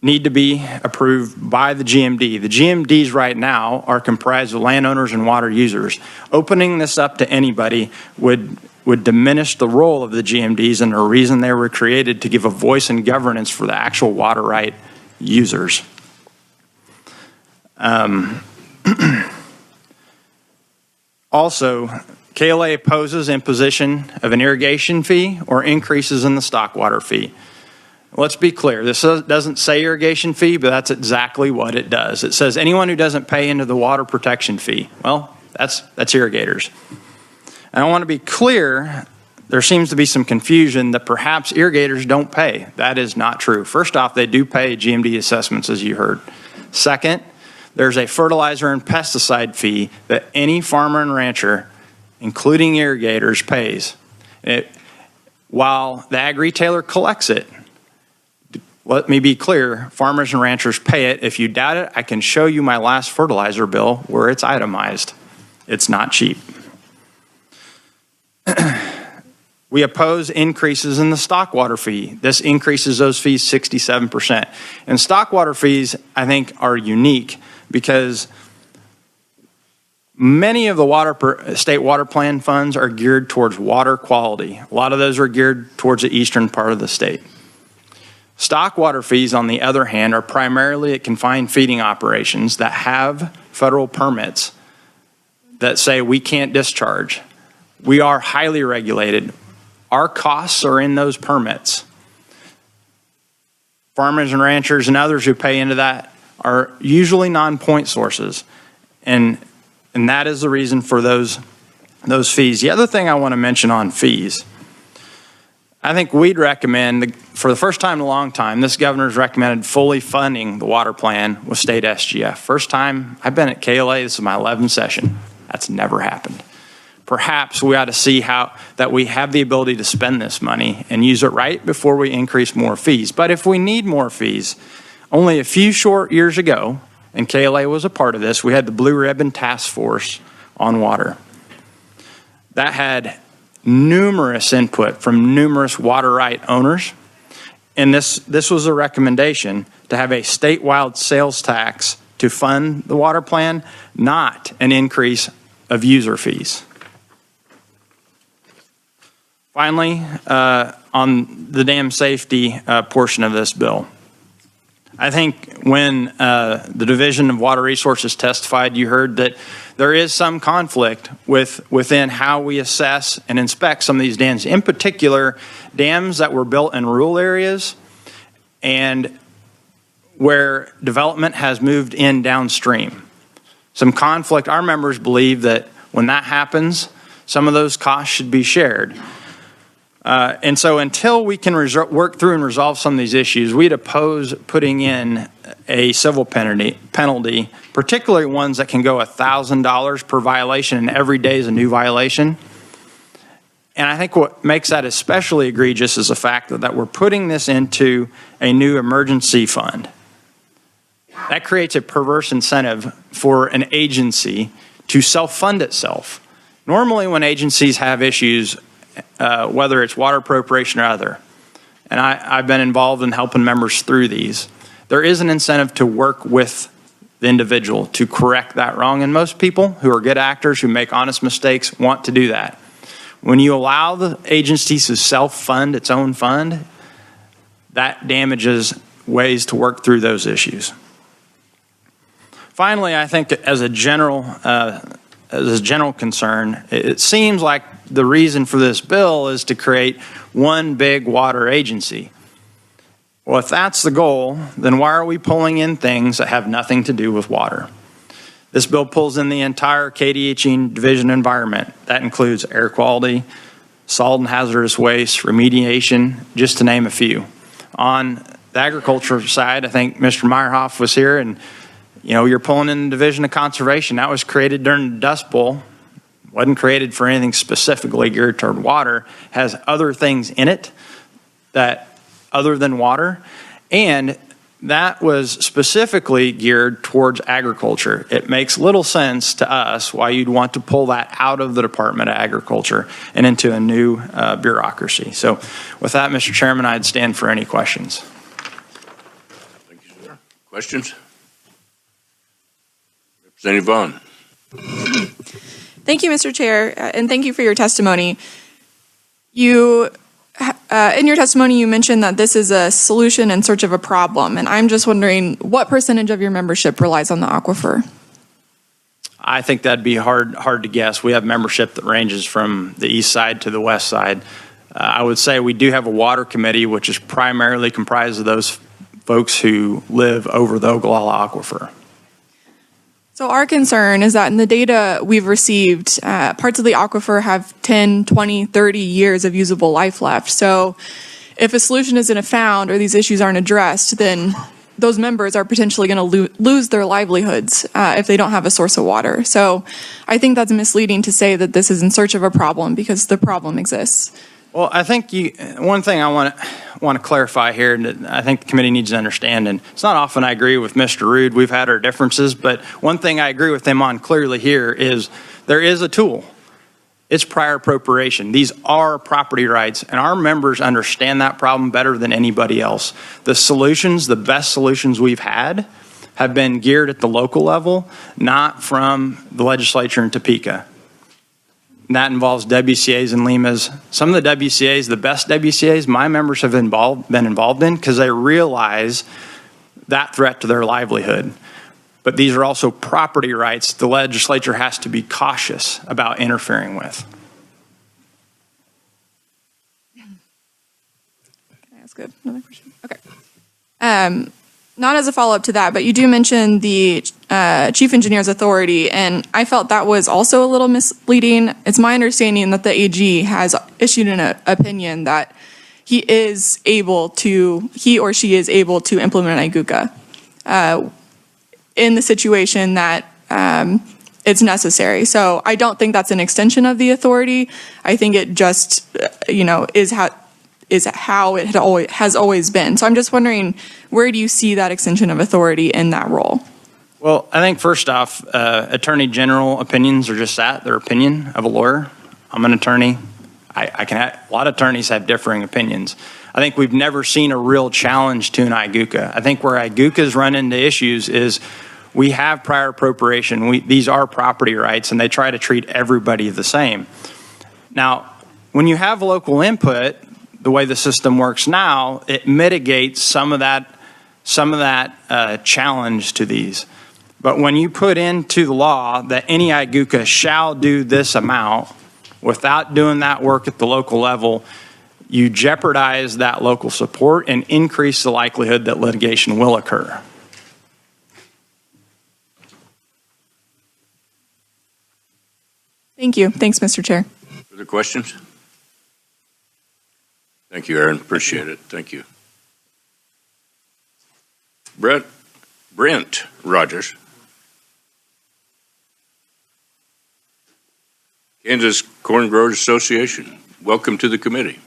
need to be approved by the GMD. The GMDs right now are comprised of landowners and water users. Opening this up to anybody would diminish the role of the GMDs and the reason they were created, to give a voice and governance for the actual water right users. Also, KLA opposes imposition of an irrigation fee or increases in the stock water fee. Let's be clear, this doesn't say irrigation fee, but that's exactly what it does. It says anyone who doesn't pay into the water protection fee. Well, that's irrigators. And I want to be clear, there seems to be some confusion that perhaps irrigators don't pay. That is not true. First off, they do pay GMD assessments, as you heard. Second, there's a fertilizer and pesticide fee that any farmer and rancher, including irrigators, pays. While the ag retailer collects it, let me be clear, farmers and ranchers pay it. If you doubt it, I can show you my last fertilizer bill where it's itemized. It's not cheap. We oppose increases in the stock water fee. This increases those fees 67%. And stock water fees, I think, are unique because Many of the state water plan funds are geared towards water quality. A lot of those are geared towards the eastern part of the state. Stock water fees, on the other hand, are primarily at confined feeding operations that have federal permits that say we can't discharge. We are highly regulated. Our costs are in those permits. Farmers and ranchers and others who pay into that are usually non-point sources. And that is the reason for those fees. The other thing I want to mention on fees, I think we'd recommend, for the first time in a long time, this governor's recommended fully funding the water plan with state SGF. First time I've been at KLA, this is my 11th session. That's never happened. Perhaps we ought to see how that we have the ability to spend this money and use it right before we increase more fees. But if we need more fees, only a few short years ago, and KLA was a part of this, we had the Blue Ribbon Task Force on Water. That had numerous input from numerous water right owners. And this was a recommendation to have a statewide sales tax to fund the water plan, not an increase of user fees. Finally, on the dam safety portion of this bill, I think when the Division of Water Resources testified, you heard that there is some conflict within how we assess and inspect some of these dams, in particular dams that were built in rural areas and where development has moved in downstream. Some conflict. Our members believe that when that happens, some of those costs should be shared. And so until we can work through and resolve some of these issues, we'd oppose putting in a civil penalty, particularly ones that can go $1,000 per violation, and every day is a new violation. And I think what makes that especially egregious is the fact that we're putting this into a new emergency fund. That creates a perverse incentive for an agency to self-fund itself. Normally when agencies have issues, whether it's water appropriation or other, and I've been involved in helping members through these, there is an incentive to work with the individual to correct that wrong. And most people who are good actors, who make honest mistakes, want to do that. When you allow the agency to self-fund its own fund, that damages ways to work through those issues. Finally, I think as a general concern, it seems like the reason for this bill is to create one big water agency. Well, if that's the goal, then why are we pulling in things that have nothing to do with water? This bill pulls in the entire KDHE Division environment. That includes air quality, solid and hazardous waste, remediation, just to name a few. On the agriculture side, I think Mr. Meyerhoff was here, and you're pulling in the Division of Conservation. That was created during the Dust Bowl. Wasn't created for anything specifically geared toward water. Has other things in it that other than water, and that was specifically geared towards agriculture. It makes little sense to us why you'd want to pull that out of the Department of Agriculture and into a new bureaucracy. So with that, Mr. Chairman, I'd stand for any questions. Thank you, sir. Questions? Representative Vaughn. Thank you, Mr. Chair, and thank you for your testimony. In your testimony, you mentioned that this is a solution in search of a problem, and I'm just wondering what percentage of your membership relies on the aquifer? I think that'd be hard to guess. We have membership that ranges from the east side to the west side. I would say we do have a water committee, which is primarily comprised of those folks who live over the Ogallala Aquifer. So our concern is that in the data we've received, parts of the aquifer have 10, 20, 30 years of usable life left. So if a solution isn't found or these issues aren't addressed, then those members are potentially going to lose their livelihoods if they don't have a source of water. So I think that's misleading to say that this is in search of a problem, because the problem exists. Well, I think one thing I want to clarify here, and I think the committee needs to understand, and it's not often I agree with Mr. Rood. We've had our differences, but one thing I agree with him on clearly here is there is a tool. It's prior appropriation. These are property rights, and our members understand that problem better than anybody else. The solutions, the best solutions we've had, have been geared at the local level, not from the legislature in Topeka. And that involves WCAs and LEMAs. Some of the WCAs, the best WCAs my members have been involved in because they realize that threat to their livelihood. But these are also property rights the legislature has to be cautious about interfering with. Can I ask another question? Okay. Not as a follow-up to that, but you do mention the chief engineer's authority, and I felt that was also a little misleading. It's my understanding that the AG has issued an opinion that he or she is able to implement IGUCA in the situation that it's necessary. So I don't think that's an extension of the authority. I think it just, is how it has always been. So I'm just wondering, where do you see that extension of authority in that role? Well, I think first off, attorney general opinions are just that, their opinion of a lawyer. I'm an attorney. A lot of attorneys have differing opinions. I think we've never seen a real challenge to an IGUCA. I think where IGUCAs run into issues is we have prior appropriation. These are property rights, and they try to treat everybody the same. Now, when you have local input, the way the system works now, it mitigates some of that challenge to these. But when you put into the law that any IGUCA shall do this amount without doing that work at the local level, you jeopardize that local support and increase the likelihood that litigation will occur. Thank you. Thanks, Mr. Chair. Further questions? Thank you, Aaron. Appreciate it. Thank you. Brent Rogers. Kansas Corn Growers Association. Welcome to the committee.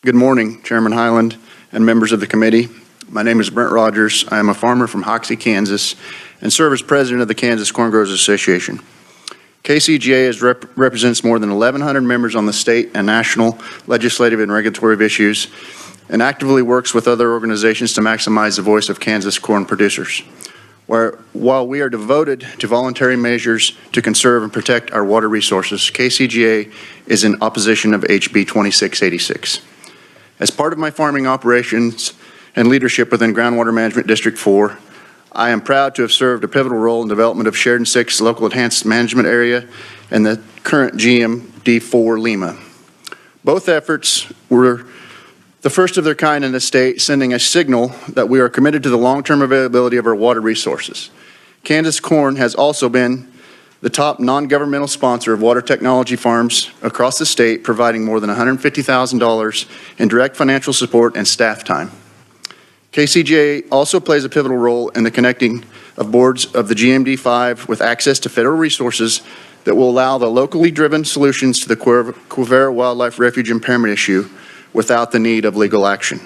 Good morning, Chairman Highland and members of the committee. My name is Brent Rogers. I am a farmer from Hoxie, Kansas, and serve as president of the Kansas Corn Growers Association. KCGA represents more than 1,100 members on the state and national legislative and regulatory issues, and actively works with other organizations to maximize the voice of Kansas corn producers. While we are devoted to voluntary measures to conserve and protect our water resources, KCGA is in opposition of HB 2686. As part of my farming operations and leadership within Groundwater Management District 4, I am proud to have served a pivotal role in development of Sheridan 6 Local Enhanced Management Area and the current GMD4 Lima. Both efforts were the first of their kind in the state, sending a signal that we are committed to the long-term availability of our water resources. Kansas Corn has also been the top non-governmental sponsor of water technology farms across the state, providing more than $150,000 in direct financial support and staff time. KCGA also plays a pivotal role in the connecting of boards of the GMD5 with access to federal resources that will allow the locally driven solutions to the Quivira Wildlife Refuge impairment issue without the need of legal action.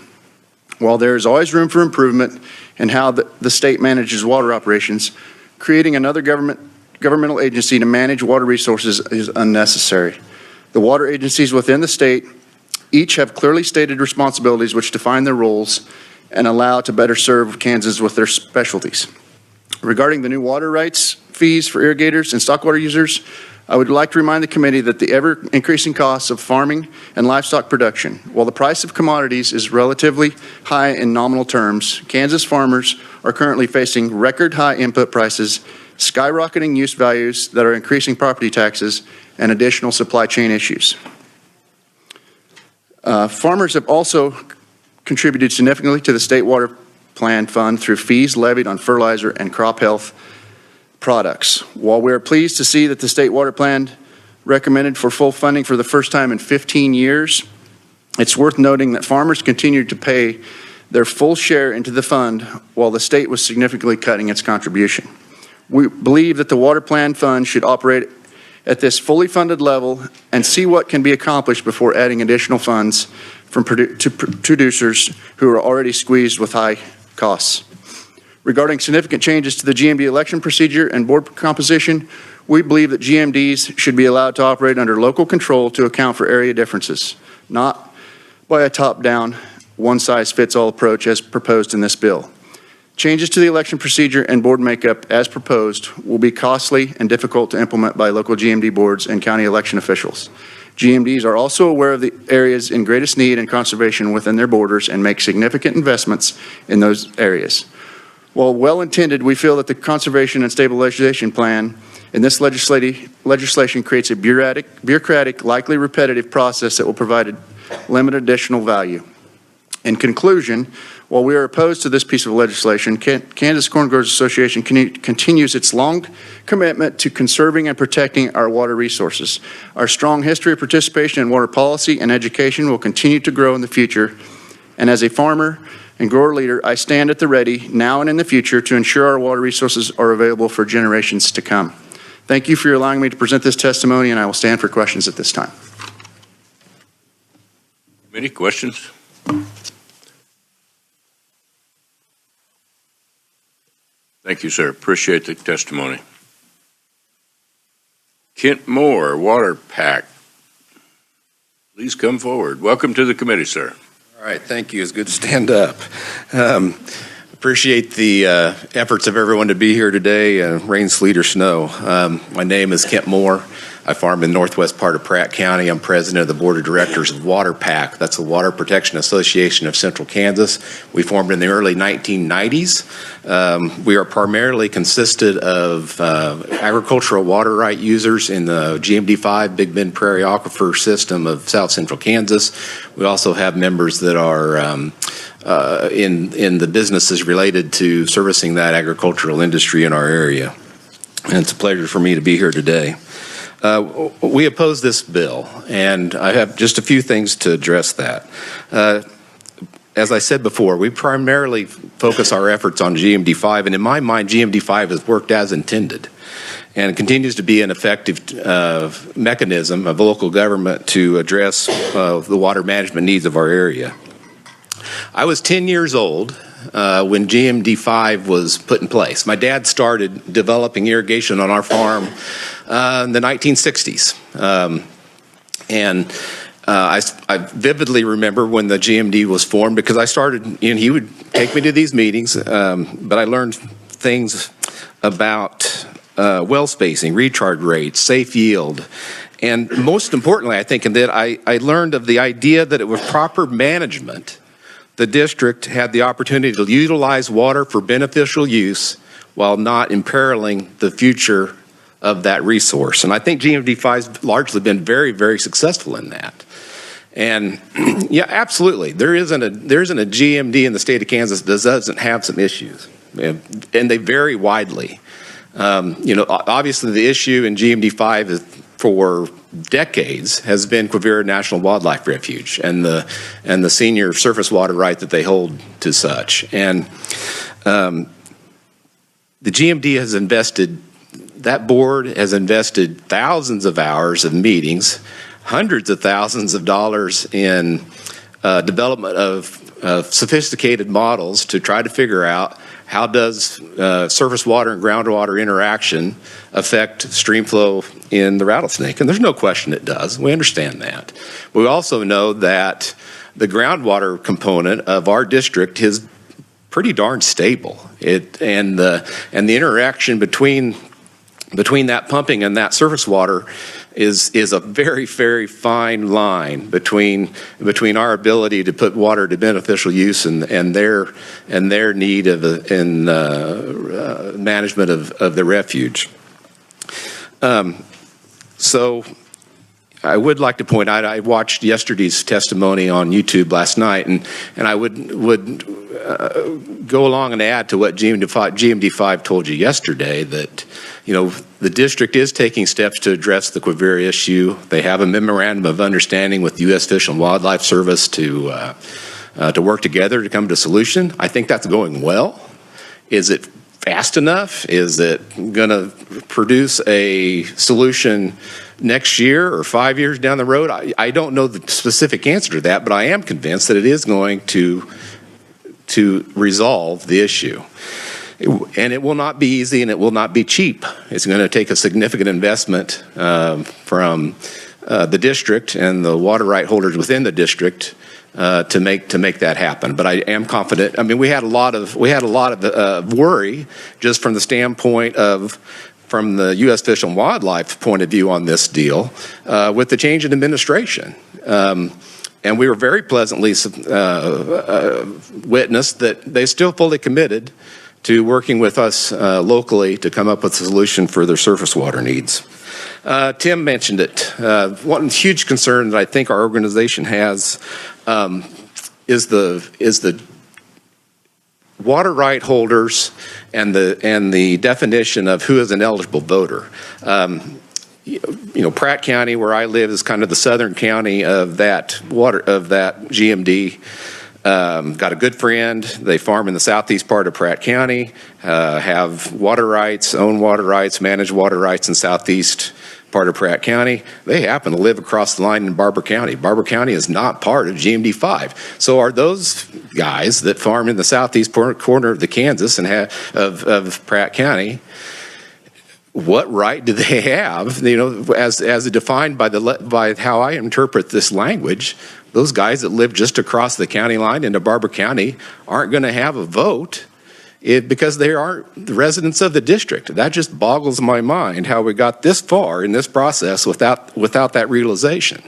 While there is always room for improvement in how the state manages water operations, creating another governmental agency to manage water resources is unnecessary. The water agencies within the state each have clearly stated responsibilities which define their roles and allow to better serve Kansas with their specialties. Regarding the new water rights fees for irrigators and stockwater users, I would like to remind the committee that the ever-increasing costs of farming and livestock production, while the price of commodities is relatively high in nominal terms, Kansas farmers are currently facing record high input prices, skyrocketing use values that are increasing property taxes, and additional supply chain issues. Farmers have also contributed significantly to the state water plan fund through fees levied on fertilizer and crop health products. While we are pleased to see that the state water plan recommended for full funding for the first time in 15 years, it's worth noting that farmers continued to pay their full share into the fund while the state was significantly cutting its contribution. We believe that the water plan fund should operate at this fully funded level and see what can be accomplished before adding additional funds from producers who are already squeezed with high costs. Regarding significant changes to the GMD election procedure and board composition, we believe that GMDs should be allowed to operate under local control to account for area differences, not by a top-down, one-size-fits-all approach as proposed in this bill. Changes to the election procedure and board makeup as proposed will be costly and difficult to implement by local GMD boards and county election officials. GMDs are also aware of the areas in greatest need and conservation within their borders and make significant investments in those areas. While well-intended, we feel that the conservation and stabilization plan in this legislation creates a bureaucratic, likely repetitive process that will provide limited additional value. In conclusion, while we are opposed to this piece of legislation, Kansas Corn Growers Association continues its long commitment to conserving and protecting our water resources. Our strong history of participation in water policy and education will continue to grow in the future. And as a farmer and grower leader, I stand at the ready now and in the future to ensure our water resources are available for generations to come. Thank you for allowing me to present this testimony, and I will stand for questions at this time. Any questions? Thank you, sir. Appreciate the testimony. Kent Moore, Water Pack. Please come forward. Welcome to the committee, sir. All right, thank you. It's good to stand up. Appreciate the efforts of everyone to be here today, rain, sleet, or snow. My name is Kent Moore. I farm in the northwest part of Pratt County. I'm president of the board of directors of Water Pack. That's the Water Protection Association of Central Kansas. We formed in the early 1990s. We are primarily consisted of agricultural water right users in the GMD5 Big Bend Prairie Aquifer system of south central Kansas. We also have members that are in the businesses related to servicing that agricultural industry in our area. And it's a pleasure for me to be here today. We oppose this bill, and I have just a few things to address that. As I said before, we primarily focus our efforts on GMD5, and in my mind, GMD5 has worked as intended and continues to be an effective mechanism of local government to address the water management needs of our area. I was 10 years old when GMD5 was put in place. My dad started developing irrigation on our farm in the 1960s. I vividly remember when the GMD was formed because I started, and he would take me to these meetings, but I learned things about well spacing, recharge rates, safe yield, and most importantly, I think, in that I learned of the idea that it was proper management. The district had the opportunity to utilize water for beneficial use while not imperiling the future of that resource. And I think GMD5's largely been very, very successful in that. And yeah, absolutely, there isn't a GMD in the state of Kansas that doesn't have some issues, and they vary widely. Obviously the issue in GMD5 is, for decades, has been Quivira National Wildlife Refuge and the senior surface water right that they hold to such. And the GMD has invested, that board has invested thousands of hours of meetings, hundreds of thousands of dollars in development of sophisticated models to try to figure out how does surface water and groundwater interaction affect stream flow in the Rattlesnake? And there's no question it does. We understand that. We also know that the groundwater component of our district is pretty darn stable. And the interaction between that pumping and that surface water is a very, very fine line between our ability to put water to beneficial use and their need of management of the refuge. So I would like to point out, I watched yesterday's testimony on YouTube last night, and I would go along and add to what GMD5 told you yesterday, that the district is taking steps to address the Quivira issue. They have a memorandum of understanding with the U.S. Fish and Wildlife Service to work together to come to a solution. I think that's going well. Is it fast enough? Is it going to produce a solution next year or 5 years down the road? I don't know the specific answer to that, but I am convinced that it is going to resolve the issue. And it will not be easy, and it will not be cheap. It's going to take a significant investment from the district and the water right holders within the district to make that happen. But I am confident. I mean, we had a lot of worry just from the standpoint of from the U.S. Fish and Wildlife point of view on this deal with the change in administration. And we were very pleasantly witnessed that they're still fully committed to working with us locally to come up with a solution for their surface water needs. Tim mentioned it. One huge concern that I think our organization has is the water right holders and the definition of who is an eligible voter. Pratt County, where I live, is kind of the southern county of that GMD. Got a good friend. They farm in the southeast part of Pratt County, have water rights, own water rights, manage water rights in southeast part of Pratt County. They happen to live across the line in Barber County. Barber County is not part of GMD 5. So are those guys that farm in the southeast corner of the Kansas and of Pratt County, what right do they have? As defined by how I interpret this language, those guys that live just across the county line into Barber County aren't going to have a vote because they aren't the residents of the district. That just boggles my mind how we got this far in this process without that realization.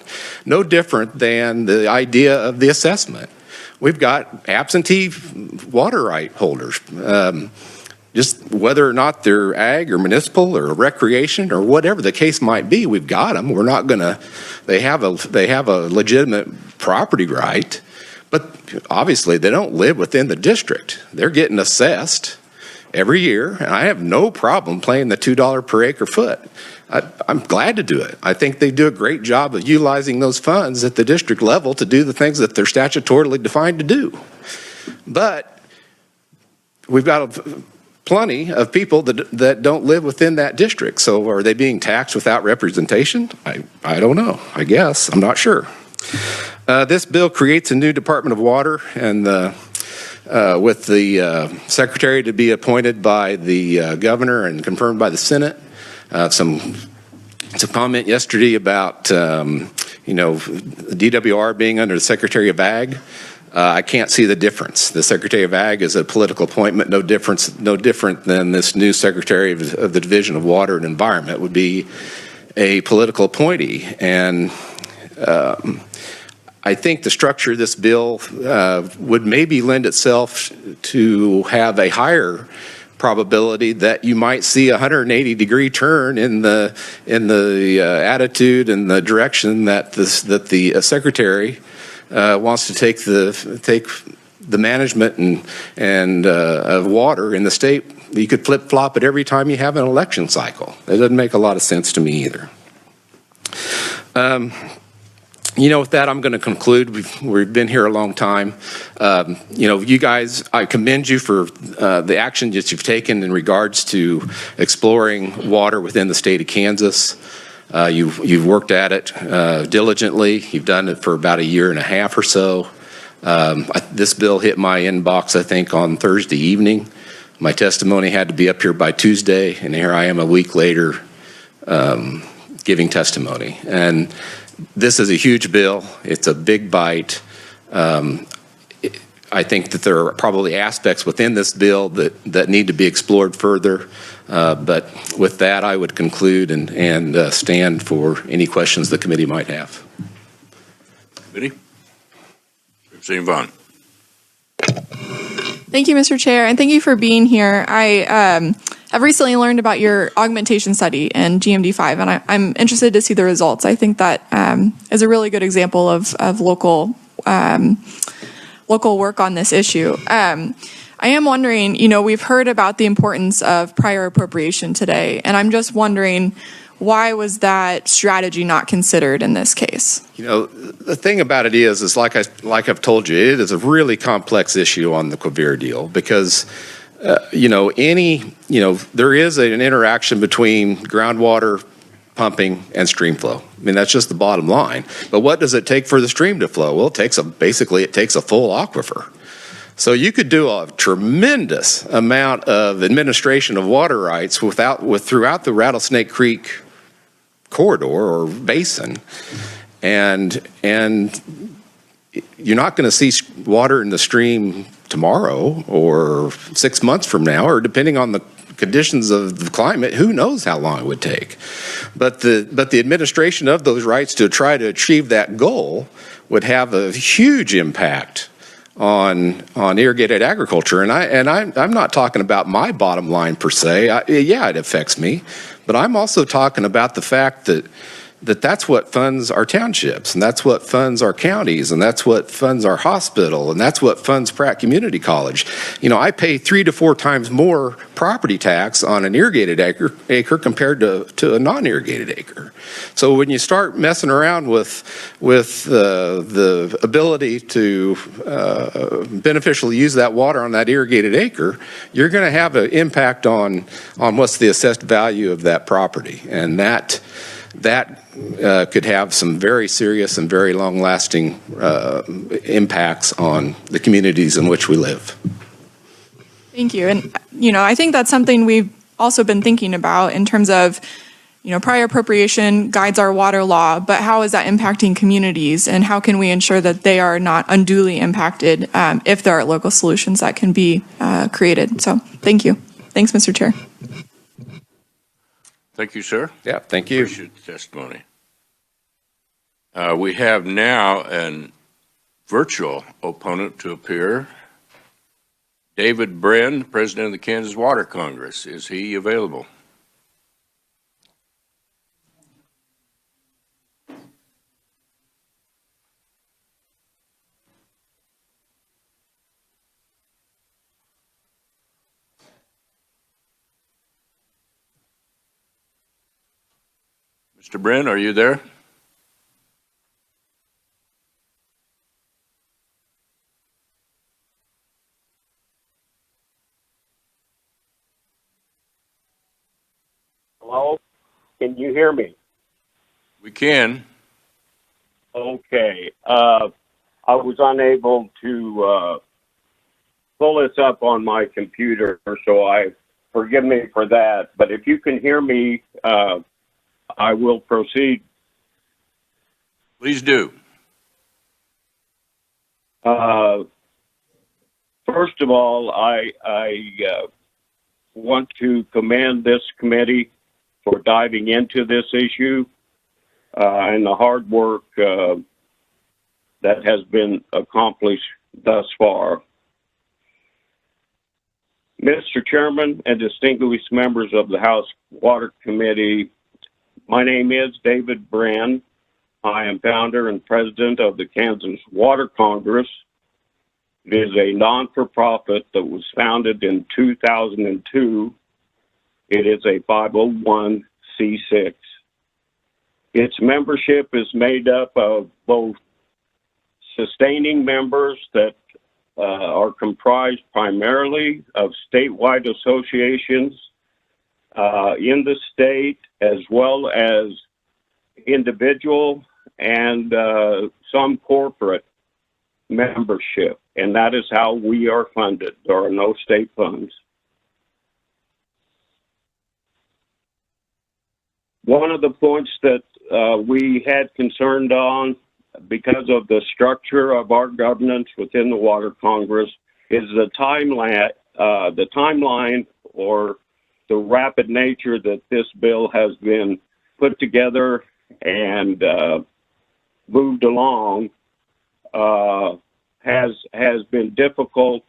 No different than the idea of the assessment. We've got absentee water right holders. Just whether or not they're ag or municipal or recreation or whatever the case might be, we've got them. We're not going to. They have a legitimate property right, but obviously they don't live within the district. They're getting assessed every year, and I have no problem paying the $2 per acre foot. I'm glad to do it. I think they do a great job of utilizing those funds at the district level to do the things that they're statutorily defined to do. But we've got plenty of people that don't live within that district. So are they being taxed without representation? I don't know. I guess. I'm not sure. This bill creates a new Department of Water, and with the secretary to be appointed by the governor and confirmed by the Senate. Some comment yesterday about DWR being under the Secretary of Ag. I can't see the difference. The Secretary of Ag is a political appointment, no different than this new Secretary of the Division of Water and Environment would be a political appointee. And I think the structure of this bill would maybe lend itself to have a higher probability that you might see a 180-degree turn in the attitude and the direction that the secretary wants to take the management and of water in the state. You could flip-flop it every time you have an election cycle. That doesn't make a lot of sense to me either. With that, I'm going to conclude. We've been here a long time. You guys, I commend you for the action that you've taken in regards to exploring water within the state of Kansas. You've worked at it diligently. You've done it for about a year and a half or so. This bill hit my inbox, I think, on Thursday evening. My testimony had to be up here by Tuesday, and here I am a week later giving testimony. And this is a huge bill. It's a big bite. I think that there are probably aspects within this bill that need to be explored further. But with that, I would conclude and stand for any questions the committee might have. Committee? Representative Vaughn. Thank you, Mr. Chair, and thank you for being here. I have recently learned about your augmentation study in GMD5, and I'm interested to see the results. I think that is a really good example of local work on this issue. I am wondering, we've heard about the importance of prior appropriation today, and I'm just wondering, why was that strategy not considered in this case? The thing about it is like I've told you, it is a really complex issue on the Quivira deal because, there is an interaction between groundwater pumping and stream flow. I mean, that's just the bottom line. But what does it take for the stream to flow? Well, it takes a full aquifer. So you could do a tremendous amount of administration of water rights throughout the Rattlesnake Creek corridor or basin, and you're not going to see water in the stream tomorrow or 6 months from now, or depending on the conditions of the climate, who knows how long it would take. But the administration of those rights to try to achieve that goal would have a huge impact on irrigated agriculture. And I'm not talking about my bottom line per se. Yeah, it affects me, but I'm also talking about the fact that's what funds our townships, and that's what funds our counties, and that's what funds our hospital, and that's what funds Pratt Community College. I pay 3 to 4 times more property tax on an irrigated acre compared to a non-irrigated acre. So when you start messing around with the ability to beneficially use that water on that irrigated acre, you're going to have an impact on what's the assessed value of that property, and that could have some very serious and very long-lasting impacts on the communities in which we live. Thank you. And, I think that's something we've also been thinking about in terms of, prior appropriation guides our water law, but how is that impacting communities, and how can we ensure that they are not unduly impacted if there are local solutions that can be created? So thank you. Thanks, Mr. Chair. Thank you, sir. Yeah, thank you. Appreciate the testimony. We have now a virtual opponent to appear. David Brin, President of the Kansas Water Congress. Is he available? Mr. Brin, are you there? Hello? Can you hear me? We can. Okay. I was unable to pull this up on my computer, so forgive me for that. But if you can hear me, I will proceed. Please do. First of all, I want to commend this committee for diving into this issue and the hard work that has been accomplished thus far. Mr. Chairman and distinguished members of the House Water Committee, my name is David Brin. I am founder and president of the Kansas Water Congress. It is a non-for-profit that was founded in 2002. It is a 501c6. Its membership is made up of both sustaining members that are comprised primarily of statewide associations in the state, as well as individual and some corporate membership, and that is how we are funded. There are no state funds. One of the points that we had concerned on, because of the structure of our governance within the Water Congress, is the timeline or the rapid nature that this bill has been put together and moved along has been difficult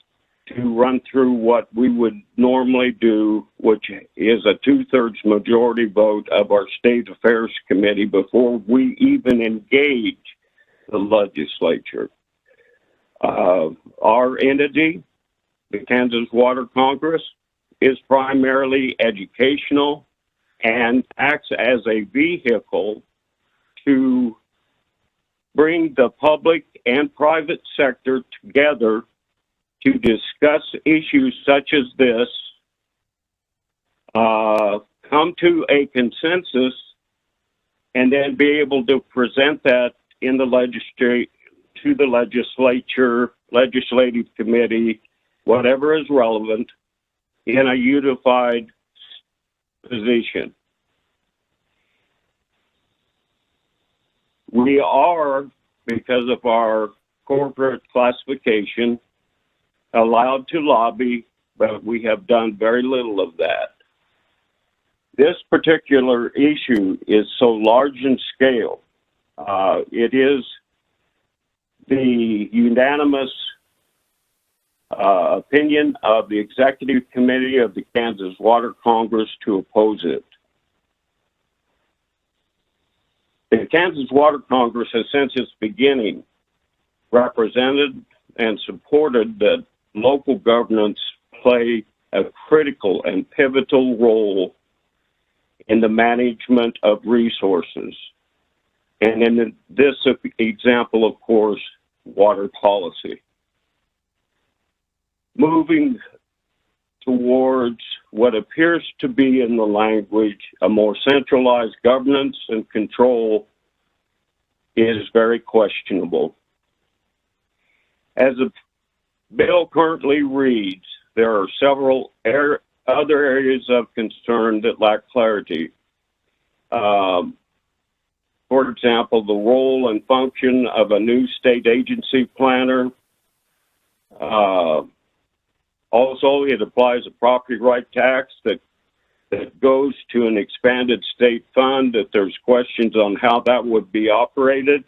to run through what we would normally do, which is a 2/3 majority vote of our State Affairs Committee before we even engage the legislature. Our entity, the Kansas Water Congress, is primarily educational and acts as a vehicle to bring the public and private sector together to discuss issues such as this, come to a consensus, and then be able to present that in the to the legislature, legislative committee, whatever is relevant, in a unified position. We are, because of our corporate classification, allowed to lobby, but we have done very little of that. This particular issue is so large in scale. It is the unanimous opinion of the Executive Committee of the Kansas Water Congress to oppose it. The Kansas Water Congress has since its beginning represented and supported that local governments play a critical and pivotal role in the management of resources. And in this example, of course, water policy. Moving towards what appears to be in the language a more centralized governance and control is very questionable. As the bill currently reads, there are several other areas of concern that lack clarity. For example, the role and function of a new state agency planner. Also, it applies a property right tax that goes to an expanded state fund, that there's questions on how that would be operated.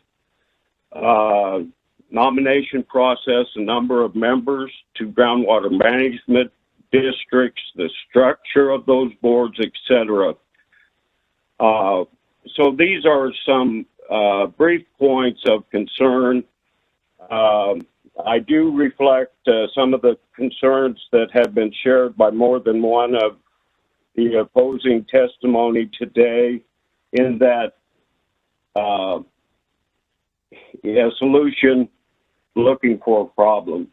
Nomination process, a number of members to groundwater management districts, the structure of those boards, etc. So these are some brief points of concern. I do reflect some of the concerns that have been shared by more than one of the opposing testimony today, in that a solution looking for a problem.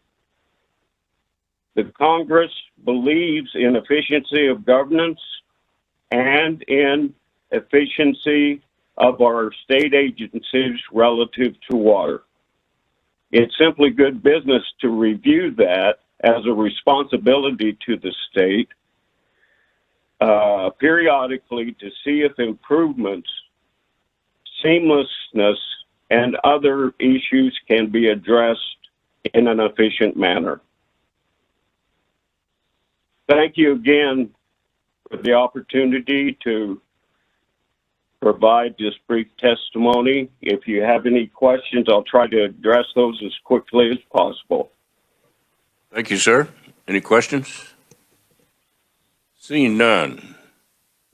The Congress believes in efficiency of governance and in efficiency of our state agencies relative to water. It's simply good business to review that as a responsibility to the state periodically to see if improvements, seamlessness, and other issues can be addressed in an efficient manner. Thank you again for the opportunity to provide this brief testimony. If you have any questions, I'll try to address those as quickly as possible. Thank you, sir. Any questions? Seeing none.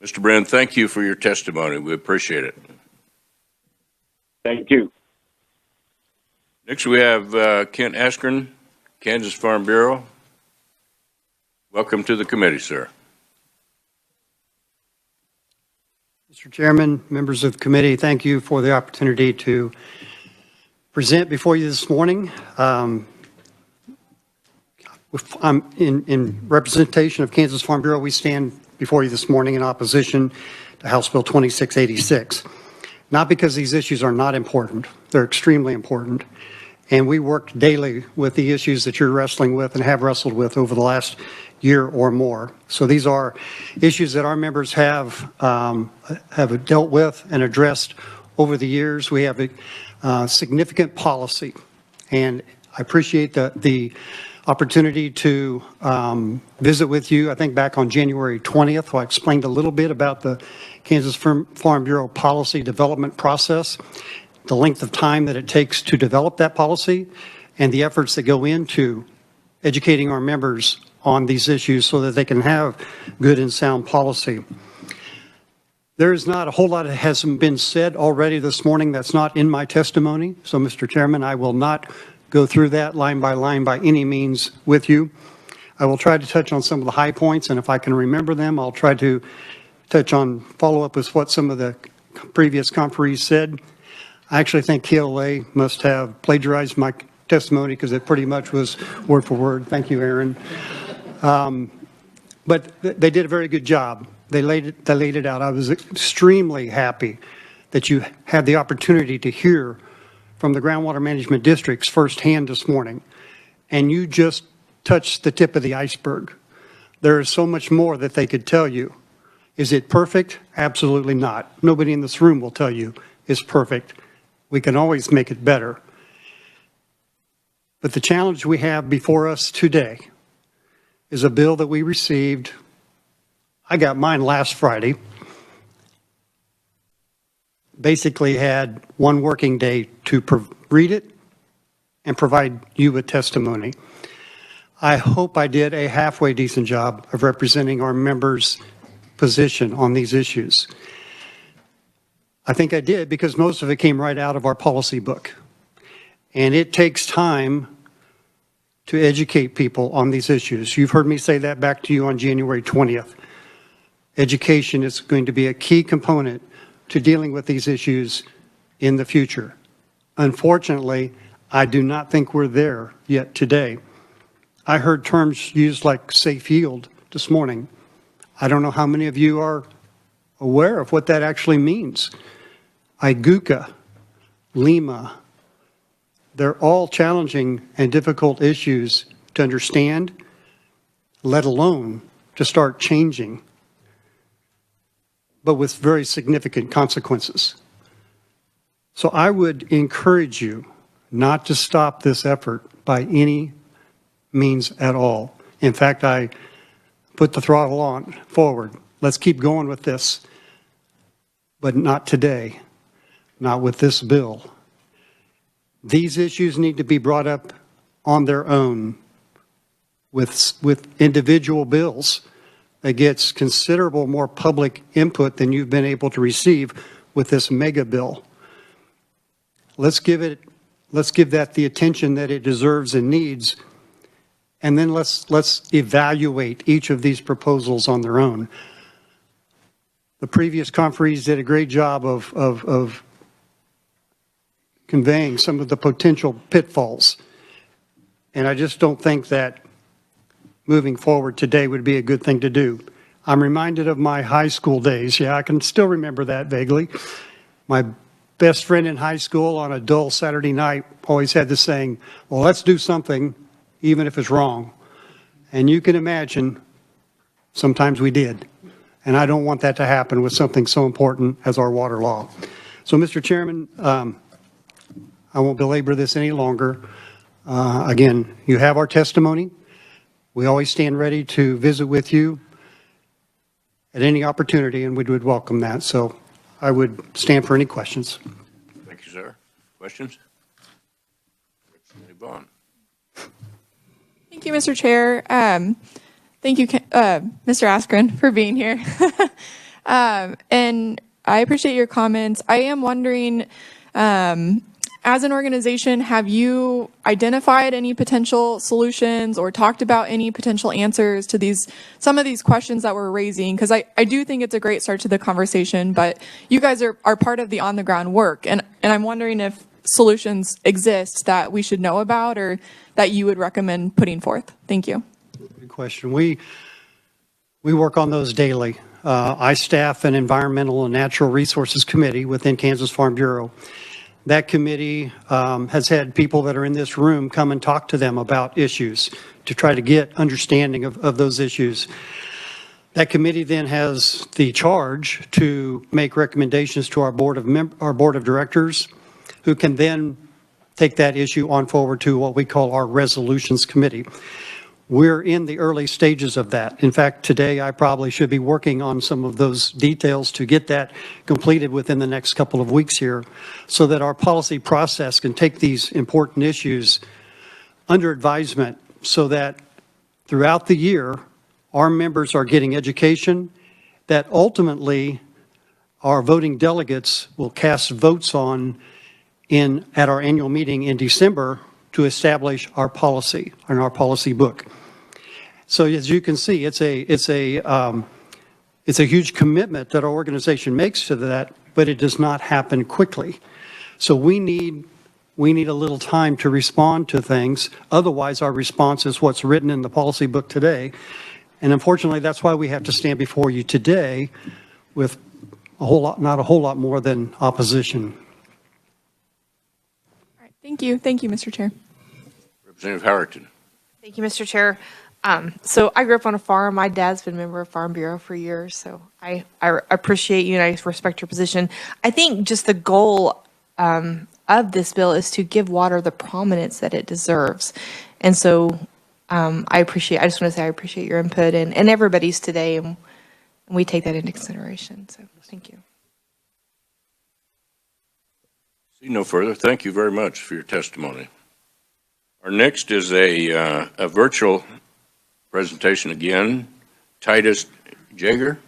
Mr. Brin, thank you for your testimony. We appreciate it. Thank you. Next, we have Kent Askren, Kansas Farm Bureau. Welcome to the committee, sir. Mr. Chairman, members of the committee, thank you for the opportunity to present before you this morning. I'm in representation of Kansas Farm Bureau. We stand before you this morning in opposition to House Bill 2686. Not because these issues are not important. They're extremely important. And we worked daily with the issues that you're wrestling with and have wrestled with over the last year or more. So these are issues that our members have dealt with and addressed over the years. We have a significant policy, and I appreciate the opportunity to visit with you. I think back on January 20th, I explained a little bit about the Kansas Farm Bureau policy development process, the length of time that it takes to develop that policy, and the efforts that go into educating our members on these issues so that they can have good and sound policy. There is not a whole lot that hasn't been said already this morning that's not in my testimony. So, Mr. Chairman, I will not go through that line by any means with you. I will try to touch on some of the high points, and if I can remember them, I'll try to follow up with what some of the previous conferees said. I actually think KLA must have plagiarized my testimony because it pretty much was word for word. Thank you, Aaron. But they did a very good job. They laid it out. I was extremely happy that you had the opportunity to hear from the groundwater management districts firsthand this morning. And you just touched the tip of the iceberg. There is so much more that they could tell you. Is it perfect? Absolutely not. Nobody in this room will tell you it's perfect. We can always make it better. But the challenge we have before us today is a bill that we received. I got mine last Friday. Basically had one working day to read it and provide you with testimony. I hope I did a halfway decent job of representing our members' position on these issues. I think I did because most of it came right out of our policy book. And it takes time to educate people on these issues. You've heard me say that back to you on January 20th. Education is going to be a key component to dealing with these issues in the future. Unfortunately, I do not think we're there yet today. I heard terms used like safe yield this morning. I don't know how many of you are aware of what that actually means. IGUCA, Lima, they're all challenging and difficult issues to understand, let alone to start changing, but with very significant consequences. So I would encourage you not to stop this effort by any means at all. In fact, I put the throttle on forward. Let's keep going with this, but not today, not with this bill. These issues need to be brought up on their own with individual bills that gets considerable more public input than you've been able to receive with this mega bill. Let's give that the attention that it deserves and needs, and then let's evaluate each of these proposals on their own. The previous conferees did a great job of conveying some of the potential pitfalls, and I just don't think that moving forward today would be a good thing to do. I'm reminded of my high school days. Yeah, I can still remember that vaguely. My best friend in high school on a dull Saturday night always had this saying, well, let's do something even if it's wrong. And you can imagine sometimes we did. And I don't want that to happen with something so important as our water law. So, Mr. Chairman, I won't belabor this any longer. Again, you have our testimony. We always stand ready to visit with you at any opportunity, and we would welcome that. So I would stand for any questions. Thank you, sir. Questions? Vaughn. Thank you, Mr. Chair. Thank you, Mr. Askren, for being here. And I appreciate your comments. I am wondering, as an organization, have you identified any potential solutions or talked about any potential answers to some of these questions that we're raising? Because I do think it's a great start to the conversation, but you guys are part of the on-the-ground work, and I'm wondering if solutions exist that we should know about or that you would recommend putting forth. Thank you. Good question. We work on those daily. I staff an Environmental and Natural Resources Committee within Kansas Farm Bureau. That committee has had people that are in this room come and talk to them about issues to try to get understanding of those issues. That committee then has the charge to make recommendations to our board of directors, who can then take that issue on forward to what we call our resolutions committee. We're in the early stages of that. In fact, today I probably should be working on some of those details to get that completed within the next couple of weeks here, so that our policy process can take these important issues under advisement, so that throughout the year our members are getting education that ultimately our voting delegates will cast votes on at our annual meeting in December to establish our policy and our policy book. So as you can see, it's a huge commitment that our organization makes to that, but it does not happen quickly. So we need a little time to respond to things. Otherwise, our response is what's written in the policy book today. And unfortunately, that's why we have to stand before you today with not a whole lot more than opposition. Thank you. Thank you, Mr. Chair. Representative Howerton. Thank you, Mr. Chair. So I grew up on a farm. My dad's been a member of Farm Bureau for years, so I appreciate you and I respect your position. I think just the goal of this bill is to give water the prominence that it deserves. And so I just want to say I appreciate your input and everybody's today, and we take that into consideration. So thank you. See no further. Thank you very much for your testimony. Our next is a virtual presentation again. Titus Jaeger?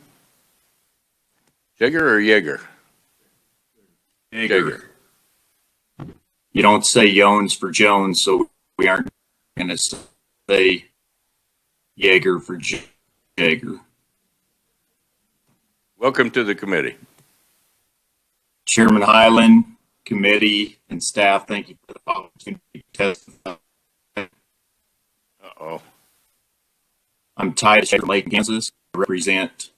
Jaeger or Jaeger? Jaeger. You don't say Jones for Jones, so we aren't going to say Jaeger for Jaeger. Welcome to the committee. Chairman Highland, committee, and staff, thank you for the opportunity to testify. Uh-oh. I'm Titus Jaeger from Lake, Kansas. I represent.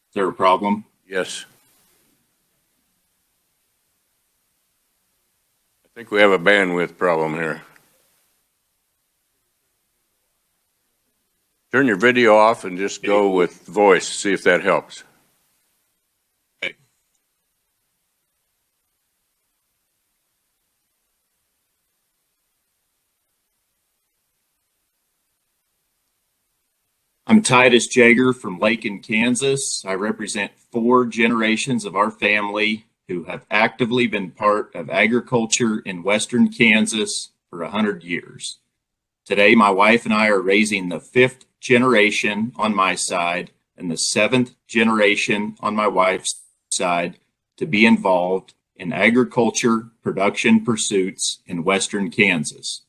Is there a problem? Yes. I think we have a bandwidth problem here. Turn your video off and just go with voice, see if that helps. Okay. I'm Titus Jaeger from Lake, Kansas. I represent 4 generations of our family who have actively been part of agriculture in western Kansas for 100 years. Today, my wife and I are raising the 5th generation on my side and the 7th generation on my wife's side to be involved in agriculture production pursuits in western Kansas.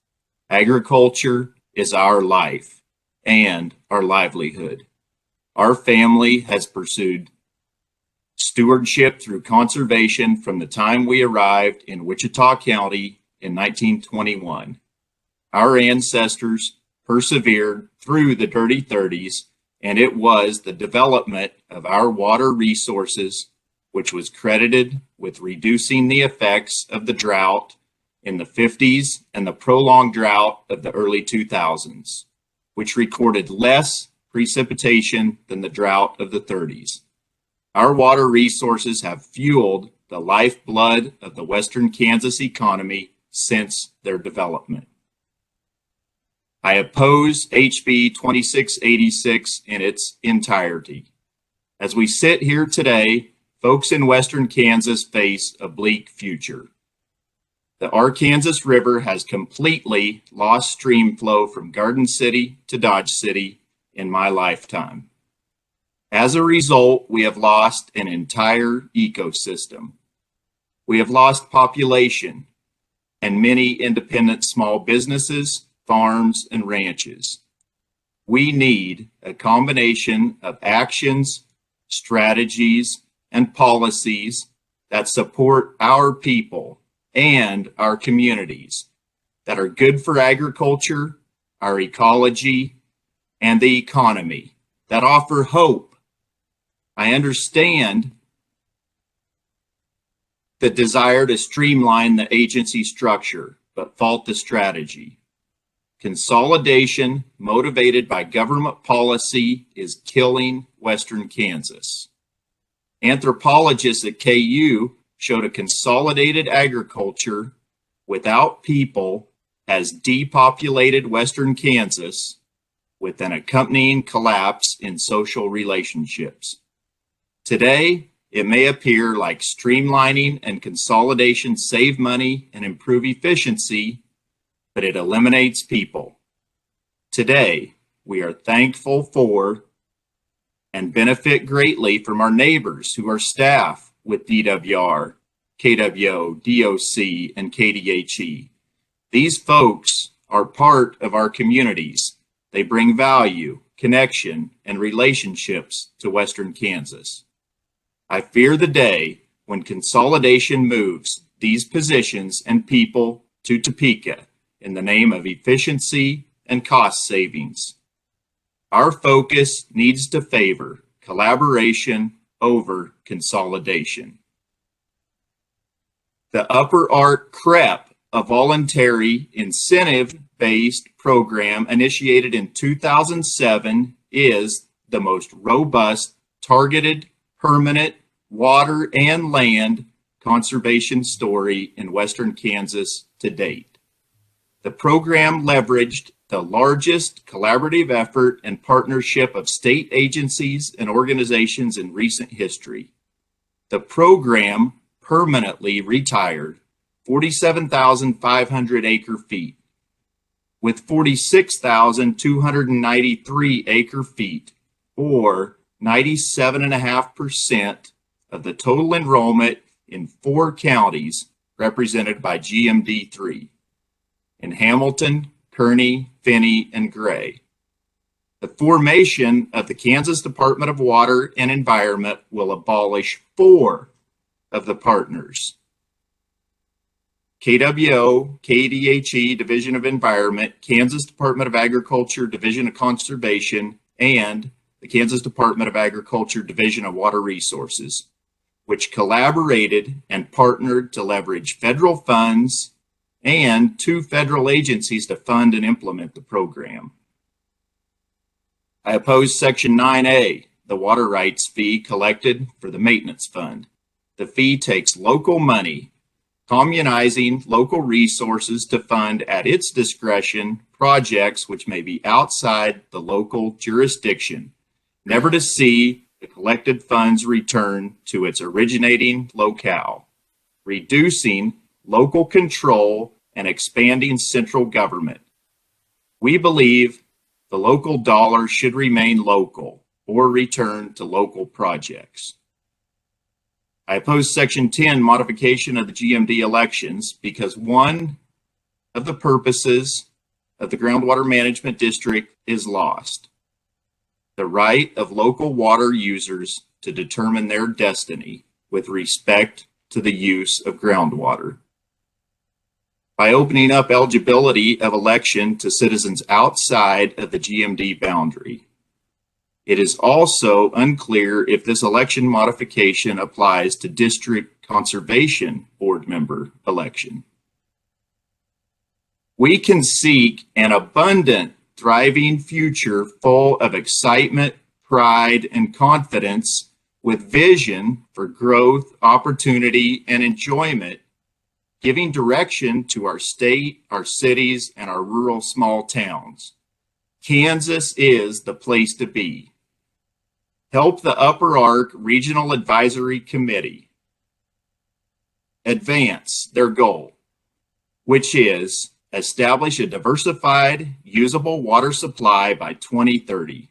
Agriculture is our life and our livelihood. Our family has pursued stewardship through conservation from the time we arrived in Wichita County in 1921. Our ancestors persevered through the dirty 30s, and it was the development of our water resources which was credited with reducing the effects of the drought in the 50s and the prolonged drought of the early 2000s, which recorded less precipitation than the drought of the 30s. Our water resources have fueled the lifeblood of the western Kansas economy since their development. I oppose HB 2686 in its entirety. As we sit here today, folks in western Kansas face a bleak future. The Arkansas River has completely lost stream flow from Garden City to Dodge City in my lifetime. As a result, we have lost an entire ecosystem. We have lost population and many independent small businesses, farms, and ranches. We need a combination of actions, strategies, and policies that support our people and our communities, that are good for agriculture, our ecology, and the economy, that offer hope. I understand the desire to streamline the agency structure, but fault the strategy. Consolidation motivated by government policy is killing western Kansas. Anthropologists at KU showed a consolidated agriculture without people has depopulated western Kansas with an accompanying collapse in social relationships. Today, it may appear like streamlining and consolidation save money and improve efficiency, but it eliminates people. Today, we are thankful for and benefit greatly from our neighbors who are staff with DWR, KWO, DOC, and KDHE. These folks are part of our communities. They bring value, connection, and relationships to western Kansas. I fear the day when consolidation moves these positions and people to Topeka in the name of efficiency and cost savings. Our focus needs to favor collaboration over consolidation. The Upper Ark CREP, a voluntary incentive-based program initiated in 2007, is the most robust, targeted, permanent water and land conservation story in Western Kansas to date. The program leveraged the largest collaborative effort and partnership of state agencies and organizations in recent history. The program permanently retired 47,500 acre feet, with 46,293 acre feet, or 97.5% of the total enrollment in 4 counties represented by GMD3 in Hamilton, Kearney, Finney, and Gray. The formation of the Kansas Department of Water and Environment will abolish 4 of the partners: KWO, KDHE, Division of Environment, Kansas Department of Agriculture, Division of Conservation, and the Kansas Department of Agriculture, Division of Water Resources, which collaborated and partnered to leverage federal funds and 2 federal agencies to fund and implement the program. I oppose Section 9A, the water rights fee collected for the maintenance fund. The fee takes local money, communizing local resources to fund at its discretion projects which may be outside the local jurisdiction, never to see the collected funds return to its originating locale, reducing local control and expanding central government. We believe the local dollar should remain local or return to local projects. I oppose Section 10, modification of the GMD elections, because one of the purposes of the groundwater management district is lost: the right of local water users to determine their destiny with respect to the use of groundwater. By opening up eligibility of election to citizens outside of the GMD boundary, it is also unclear if this election modification applies to district conservation board member election. We can seek an abundant, thriving future full of excitement, pride, and confidence, with vision for growth, opportunity, and enjoyment, giving direction to our state, our cities, and our rural small towns. Kansas is the place to be. Help the Upper Ark Regional Advisory Committee advance their goal, which is establish a diversified, usable water supply by 2030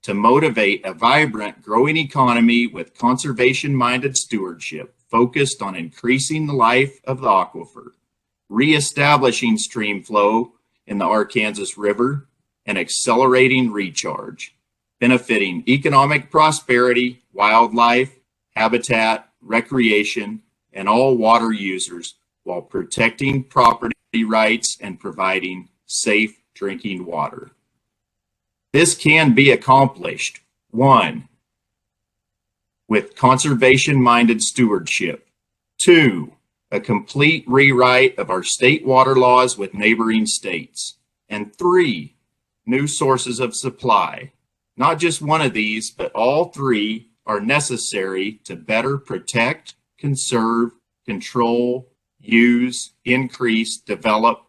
to motivate a vibrant, growing economy with conservation-minded stewardship focused on increasing the life of the aquifer, reestablishing stream flow in the Arkansas River, and accelerating recharge, benefiting economic prosperity, wildlife, habitat, recreation, and all water users, while protecting property rights and providing safe drinking water. This can be accomplished, 1, with conservation-minded stewardship; 2, a complete rewrite of our state water laws with neighboring states; and 3, new sources of supply. Not just one of these, but all 3 are necessary to better protect, conserve, control, use, increase, develop,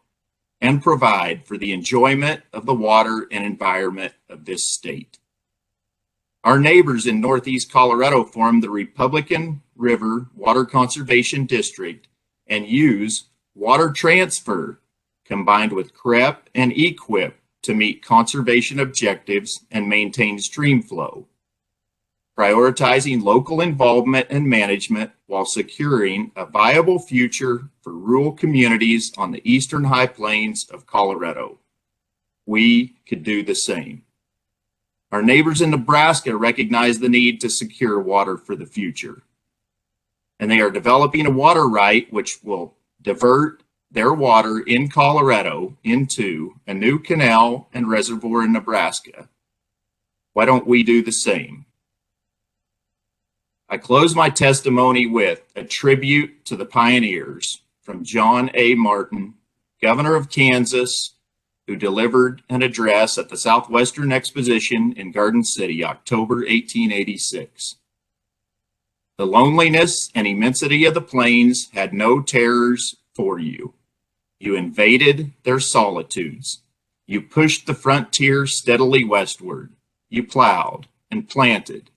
and provide for the enjoyment of the water and environment of this state. Our neighbors in Northeast Colorado form the Republican River Water Conservation District and use water transfer combined with CREP and EQIP to meet conservation objectives and maintain stream flow, prioritizing local involvement and management while securing a viable future for rural communities on the eastern high plains of Colorado. We could do the same. Our neighbors in Nebraska recognize the need to secure water for the future, and they are developing a water right which will divert their water in Colorado into a new canal and reservoir in Nebraska. Why don't we do the same? I close my testimony with a tribute to the pioneers from John A. Martin, Governor of Kansas, who delivered an address at the Southwestern Exposition in Garden City, October 1886. The loneliness and immensity of the plains had no terrors for you. You invaded their solitudes. You pushed the frontier steadily westward. You plowed and planted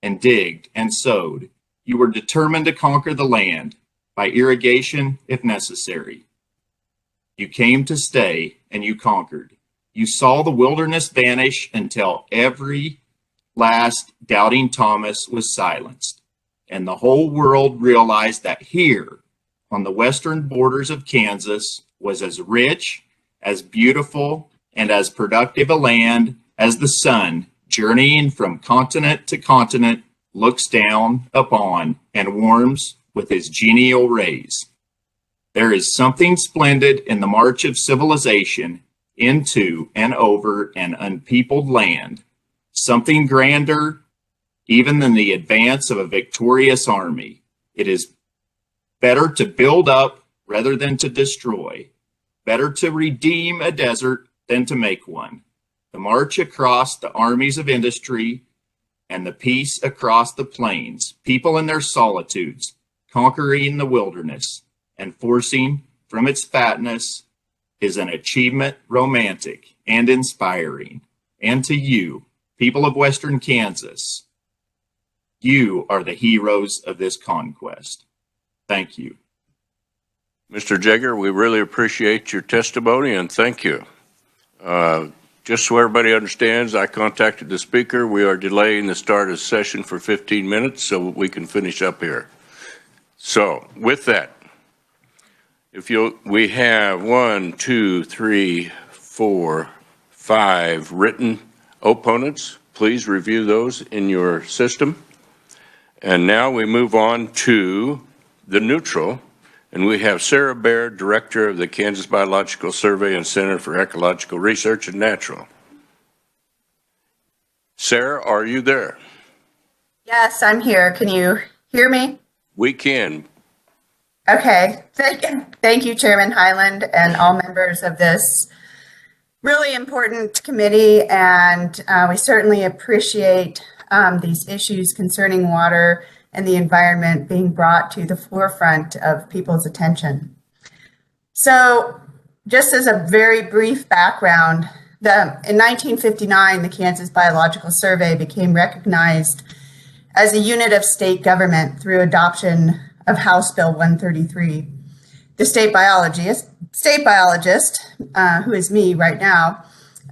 and digged and sowed. You were determined to conquer the land by irrigation if necessary. You came to stay and you conquered. You saw the wilderness vanish until every last doubting Thomas was silenced, and the whole world realized that here on the western borders of Kansas was as rich, as beautiful, and as productive a land as the sun, journeying from continent to continent, looks down upon and warms with his genial rays. There is something splendid in the march of civilization into and over an unpeopled land, something grander even than the advance of a victorious army. It is better to build up rather than to destroy, better to redeem a desert than to make one. The march across the armies of industry and the peace across the plains, people in their solitudes, conquering the wilderness and forcing from its fatness, is an achievement romantic and inspiring. And to you, people of Western Kansas, you are the heroes of this conquest. Thank you. Mr. Jaeger, we really appreciate your testimony and thank you. Just so everybody understands, I contacted the speaker. We are delaying the start of the session for 15 minutes so we can finish up here. So with that, we have 1, 2, 3, 4, 5 written opponents. Please review those in your system. And now we move on to the neutral, and we have Sarah Baird, Director of the Kansas Biological Survey and Center for Ecological Research and Natural. Sarah, are you there? Yes, I'm here. Can you hear me? We can. Okay. Thank you, Chairman Highland, and all members of this really important committee. And we certainly appreciate these issues concerning water and the environment being brought to the forefront of people's attention. So just as a very brief background, in 1959, the Kansas Biological Survey became recognized as a unit of state government through adoption of House Bill 133. The state biologist, who is me right now,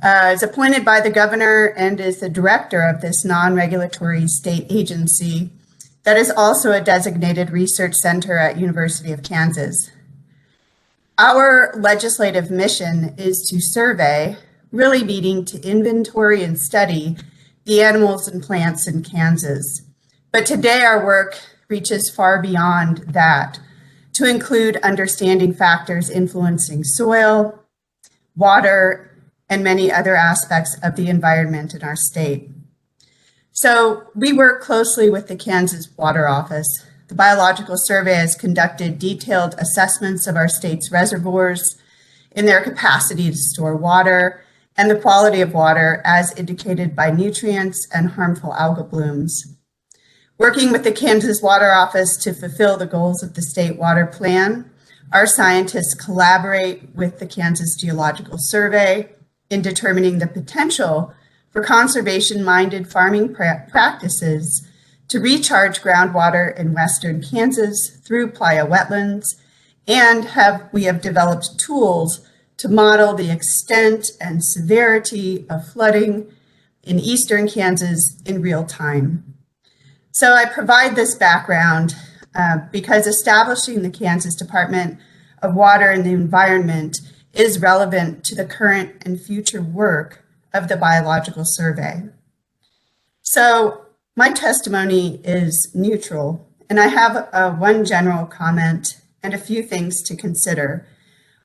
is appointed by the governor and is the director of this non-regulatory state agency that is also a designated research center at University of Kansas. Our legislative mission is to survey, really meaning to inventory and study the animals and plants in Kansas. But today our work reaches far beyond that to include understanding factors influencing soil, water, and many other aspects of the environment in our state. So we work closely with the Kansas Water Office. The Biological Survey has conducted detailed assessments of our state's reservoirs in their capacity to store water and the quality of water as indicated by nutrients and harmful algal blooms. Working with the Kansas Water Office to fulfill the goals of the State Water Plan, our scientists collaborate with the Kansas Geological Survey in determining the potential for conservation-minded farming practices to recharge groundwater in western Kansas through playa wetlands, and we have developed tools to model the extent and severity of flooding in eastern Kansas in real time. So I provide this background because establishing the Kansas Department of Water and the Environment is relevant to the current and future work of the Biological Survey. So my testimony is neutral, and I have one general comment and a few things to consider.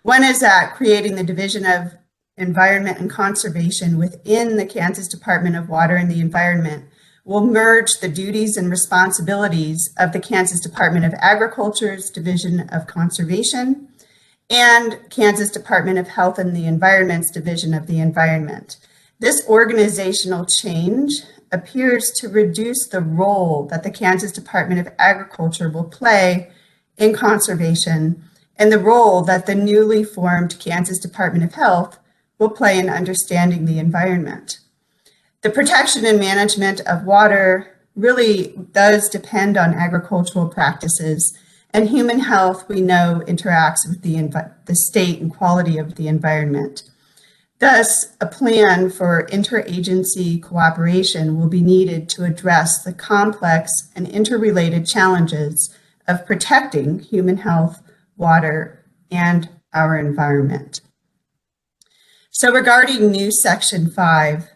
One is that creating the Division of Environment and Conservation within the Kansas Department of Water and the Environment will merge the duties and responsibilities of the Kansas Department of Agriculture's Division of Conservation and Kansas Department of Health and the Environment's Division of the Environment. This organizational change appears to reduce the role that the Kansas Department of Agriculture will play in conservation and the role that the newly formed Kansas Department of Health will play in understanding the environment. The protection and management of water really does depend on agricultural practices, and human health, we know, interacts with the state and quality of the environment. Thus, a plan for interagency cooperation will be needed to address the complex and interrelated challenges of protecting human health, water, and our environment. So regarding new Section 5,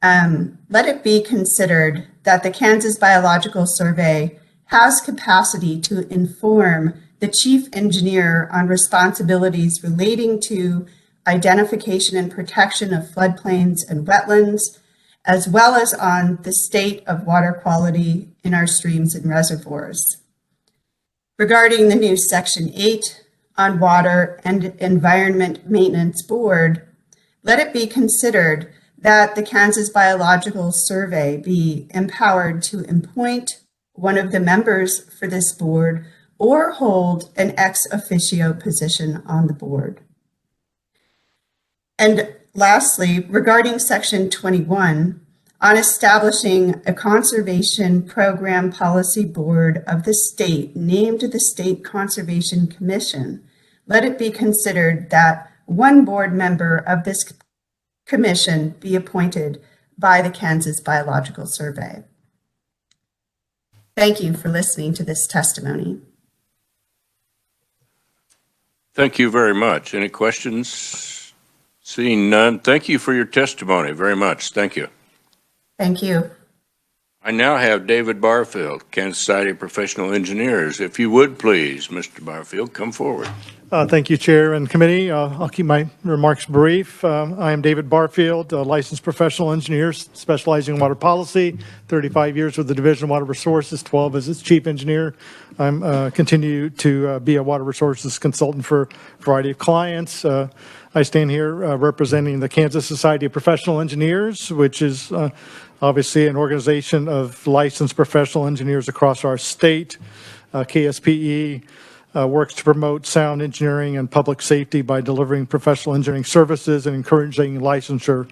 let it be considered that the Kansas Biological Survey has capacity to inform the chief engineer on responsibilities relating to identification and protection of floodplains and wetlands, as well as on the state of water quality in our streams and reservoirs. Regarding the new Section 8 on Water and Environment Maintenance Board, let it be considered that the Kansas Biological Survey be empowered to appoint one of the members for this board or hold an ex officio position on the board. And lastly, regarding Section 21, on establishing a conservation program policy board of the state named the State Conservation Commission, let it be considered that one board member of this commission be appointed by the Kansas Biological Survey. Thank you for listening to this testimony. Thank you very much. Any questions? Seeing none, thank you for your testimony very much. Thank you. Thank you. I now have David Barfield, Kansas Society of Professional Engineers. If you would please, Mr. Barfield, come forward. Thank you, Chair and Committee. I'll keep my remarks brief. I am David Barfield, a licensed professional engineer specializing in water policy, 35 years with the Division of Water Resources, 12 as its chief engineer. I'm continue to be a water resources consultant for a variety of clients. I stand here representing the Kansas Society of Professional Engineers, which is obviously an organization of licensed professional engineers across our state. KSPE works to promote sound engineering and public safety by delivering professional engineering services and encouraging licensure.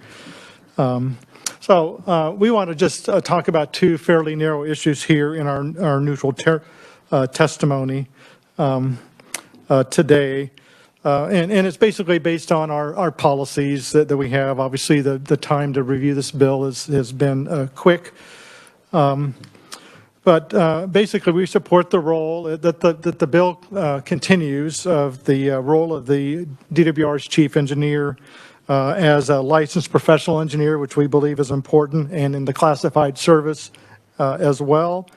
So we want to just talk about two fairly narrow issues here in our neutral testimony today. And it's basically based on our policies that we have. Obviously, the time to review this bill has been quick. But basically, we support the role that the bill continues of the role of the DWR's chief engineer as a licensed professional engineer, which we believe is important, and in the classified service as well,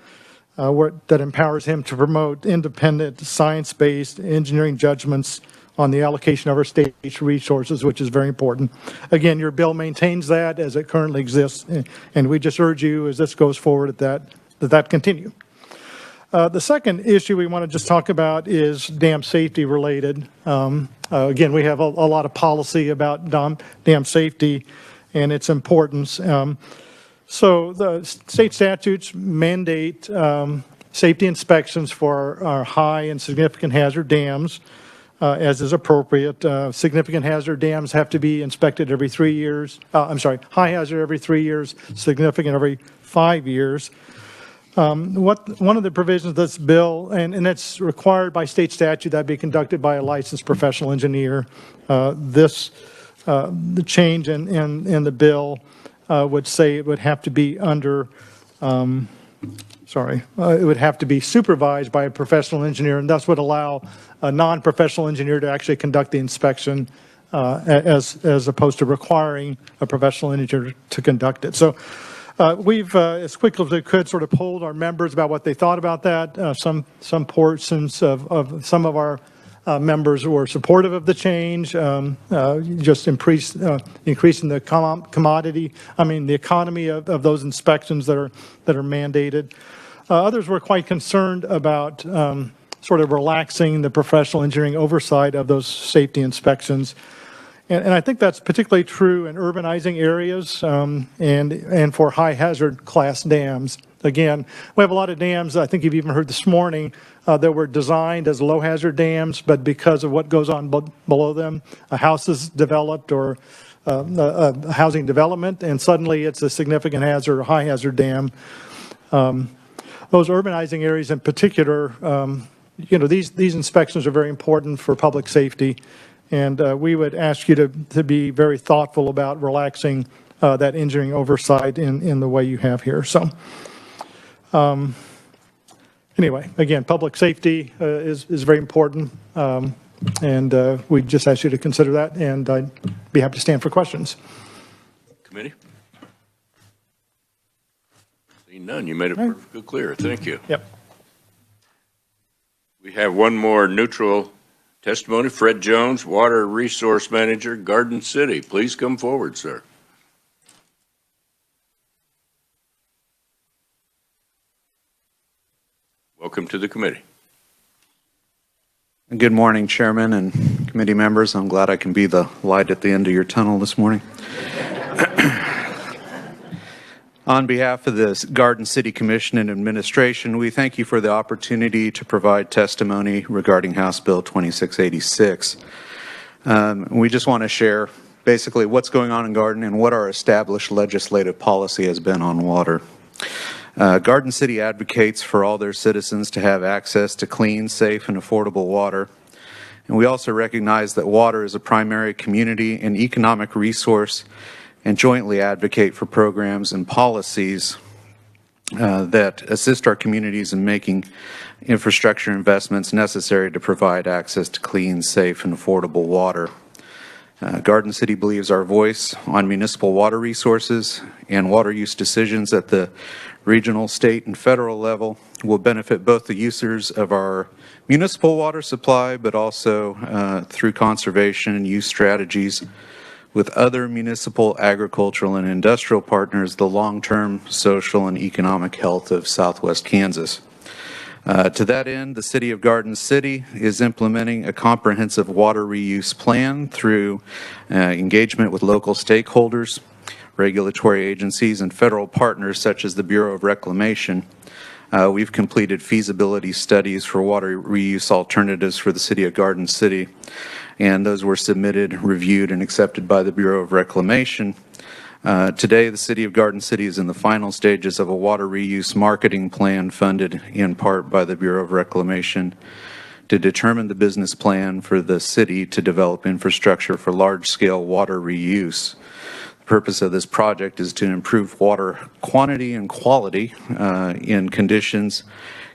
that empowers him to promote independent, science-based engineering judgments on the allocation of our state's resources, which is very important. Again, your bill maintains that as it currently exists, and we just urge you, as this goes forward, that continue. The second issue we want to just talk about is dam safety related. Again, we have a lot of policy about dam safety and its importance. So the state statutes mandate safety inspections for our high and significant hazard dams, as is appropriate. Significant hazard dams have to be inspected every 3 years. High hazard every 3 years, significant every 5 years. One of the provisions of this bill, and it's required by state statute that be conducted by a licensed professional engineer. The change in the bill would say it would have to be under, it would have to be supervised by a professional engineer, and thus would allow a non-professional engineer to actually conduct the inspection as opposed to requiring a professional engineer to conduct it. So we've, as quickly as we could, sort of polled our members about what they thought about that. Some portions of some of our members were supportive of the change, just increasing the the economy of those inspections that are mandated. Others were quite concerned about sort of relaxing the professional engineering oversight of those safety inspections. And I think that's particularly true in urbanizing areas and for high hazard class dams. Again, we have a lot of dams, I think you've even heard this morning, that were designed as low hazard dams, but because of what goes on below them, a house is developed or a housing development, and suddenly it's a significant hazard or high hazard dam. Those urbanizing areas in particular, these inspections are very important for public safety, and we would ask you to be very thoughtful about relaxing that engineering oversight in the way you have here. So anyway, again, public safety is very important, and we just ask you to consider that, and I'd be happy to stand for questions. Committee? Seeing none, you made it perfectly clear. Thank you. Yep. We have one more neutral testimony. Fred Jones, Water Resource Manager, Garden City. Please come forward, sir. Welcome to the committee. Good morning, Chairman and committee members. I'm glad I can be the light at the end of your tunnel this morning. On behalf of the Garden City Commission and Administration, we thank you for the opportunity to provide testimony regarding House Bill 2686. We just want to share basically what's going on in Garden and what our established legislative policy has been on water. Garden City advocates for all their citizens to have access to clean, safe, and affordable water. And we also recognize that water is a primary community and economic resource, and jointly advocate for programs and policies that assist our communities in making infrastructure investments necessary to provide access to clean, safe, and affordable water. Garden City believes our voice on municipal water resources and water use decisions at the regional, state, and federal level will benefit both the users of our municipal water supply, but also through conservation and use strategies with other municipal, agricultural, and industrial partners, the long-term social and economic health of Southwest Kansas. To that end, the City of Garden City is implementing a comprehensive water reuse plan through engagement with local stakeholders, regulatory agencies, and federal partners such as the Bureau of Reclamation. We've completed feasibility studies for water reuse alternatives for the City of Garden City, and those were submitted, reviewed, and accepted by the Bureau of Reclamation. Today, the City of Garden City is in the final stages of a water reuse marketing plan funded in part by the Bureau of Reclamation to determine the business plan for the city to develop infrastructure for large-scale water reuse. The purpose of this project is to improve water quantity and quality in conditions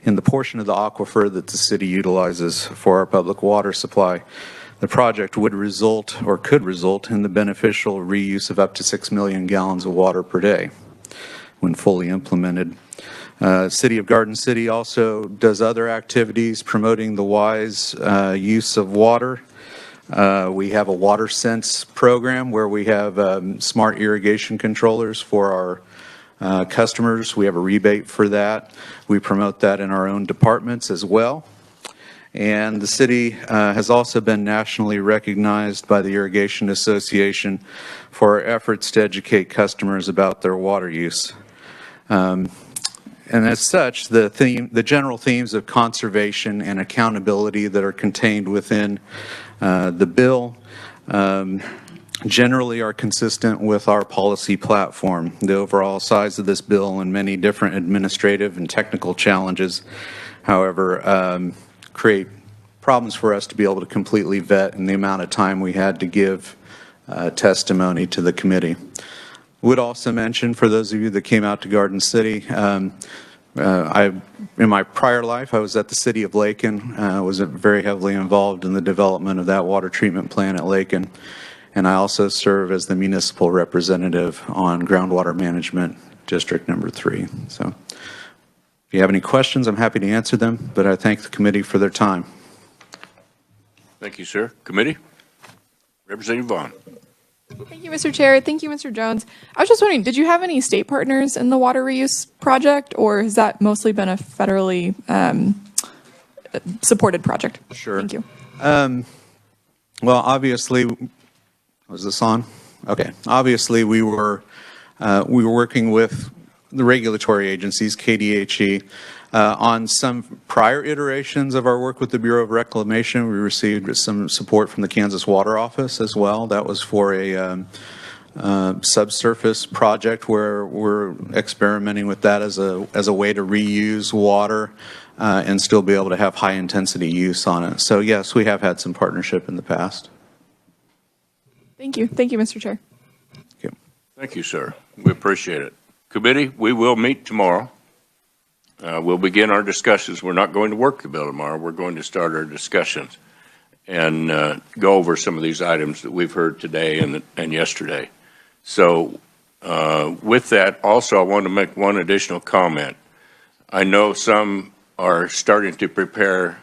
in the portion of the aquifer that the city utilizes for our public water supply. The project would result or could result in the beneficial reuse of up to 6 million gallons of water per day when fully implemented. City of Garden City also does other activities promoting the wise use of water. We have a water sense program where we have smart irrigation controllers for our customers. We have a rebate for that. We promote that in our own departments as well. And the city has also been nationally recognized by the Irrigation Association for our efforts to educate customers about their water use. And as such, the general themes of conservation and accountability that are contained within the bill generally are consistent with our policy platform. The overall size of this bill and many different administrative and technical challenges, however, create problems for us to be able to completely vet in the amount of time we had to give testimony to the committee. Would also mention, for those of you that came out to Garden City, in my prior life, I was at the City of Lakin, was very heavily involved in the development of that water treatment plant at Lakin, and I also serve as the municipal representative on Groundwater Management District number 3. So if you have any questions, I'm happy to answer them, but I thank the committee for their time. Thank you, sir. Committee? Representative Vaughn. Thank you, Mr. Chair. Thank you, Mr. Jones. I was just wondering, did you have any state partners in the water reuse project, or has that mostly been a federally supported project? Sure. Thank you. Well, obviously, Was this on? Okay. Obviously, we were working with the regulatory agencies, KDHE, on some prior iterations of our work with the Bureau of Reclamation. We received some support from the Kansas Water Office as well. That was for a subsurface project where we're experimenting with that as a way to reuse water and still be able to have high intensity use on it. So yes, we have had some partnership in the past. Thank you. Thank you, Mr. Chair. Thank you, sir. We appreciate it. Committee, we will meet tomorrow. We'll begin our discussions. We're not going to work the bill tomorrow. We're going to start our discussions and go over some of these items that we've heard today and yesterday. So with that, also I want to make one additional comment. I know some are starting to prepare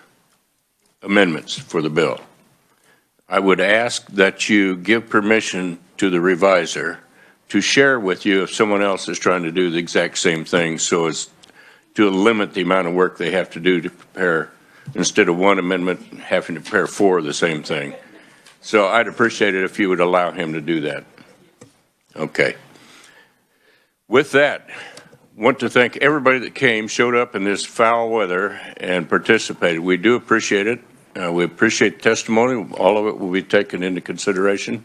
amendments for the bill. I would ask that you give permission to the reviser to share with you if someone else is trying to do the exact same thing, so as to limit the amount of work they have to do to prepare, instead of one amendment having to prepare 4 of the same thing. So I'd appreciate it if you would allow him to do that. Okay. With that, want to thank everybody that came, showed up in this foul weather and participated. We do appreciate it. We appreciate the testimony. All of it will be taken into consideration.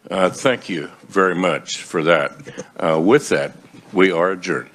Thank you very much for that. With that, we are adjourned.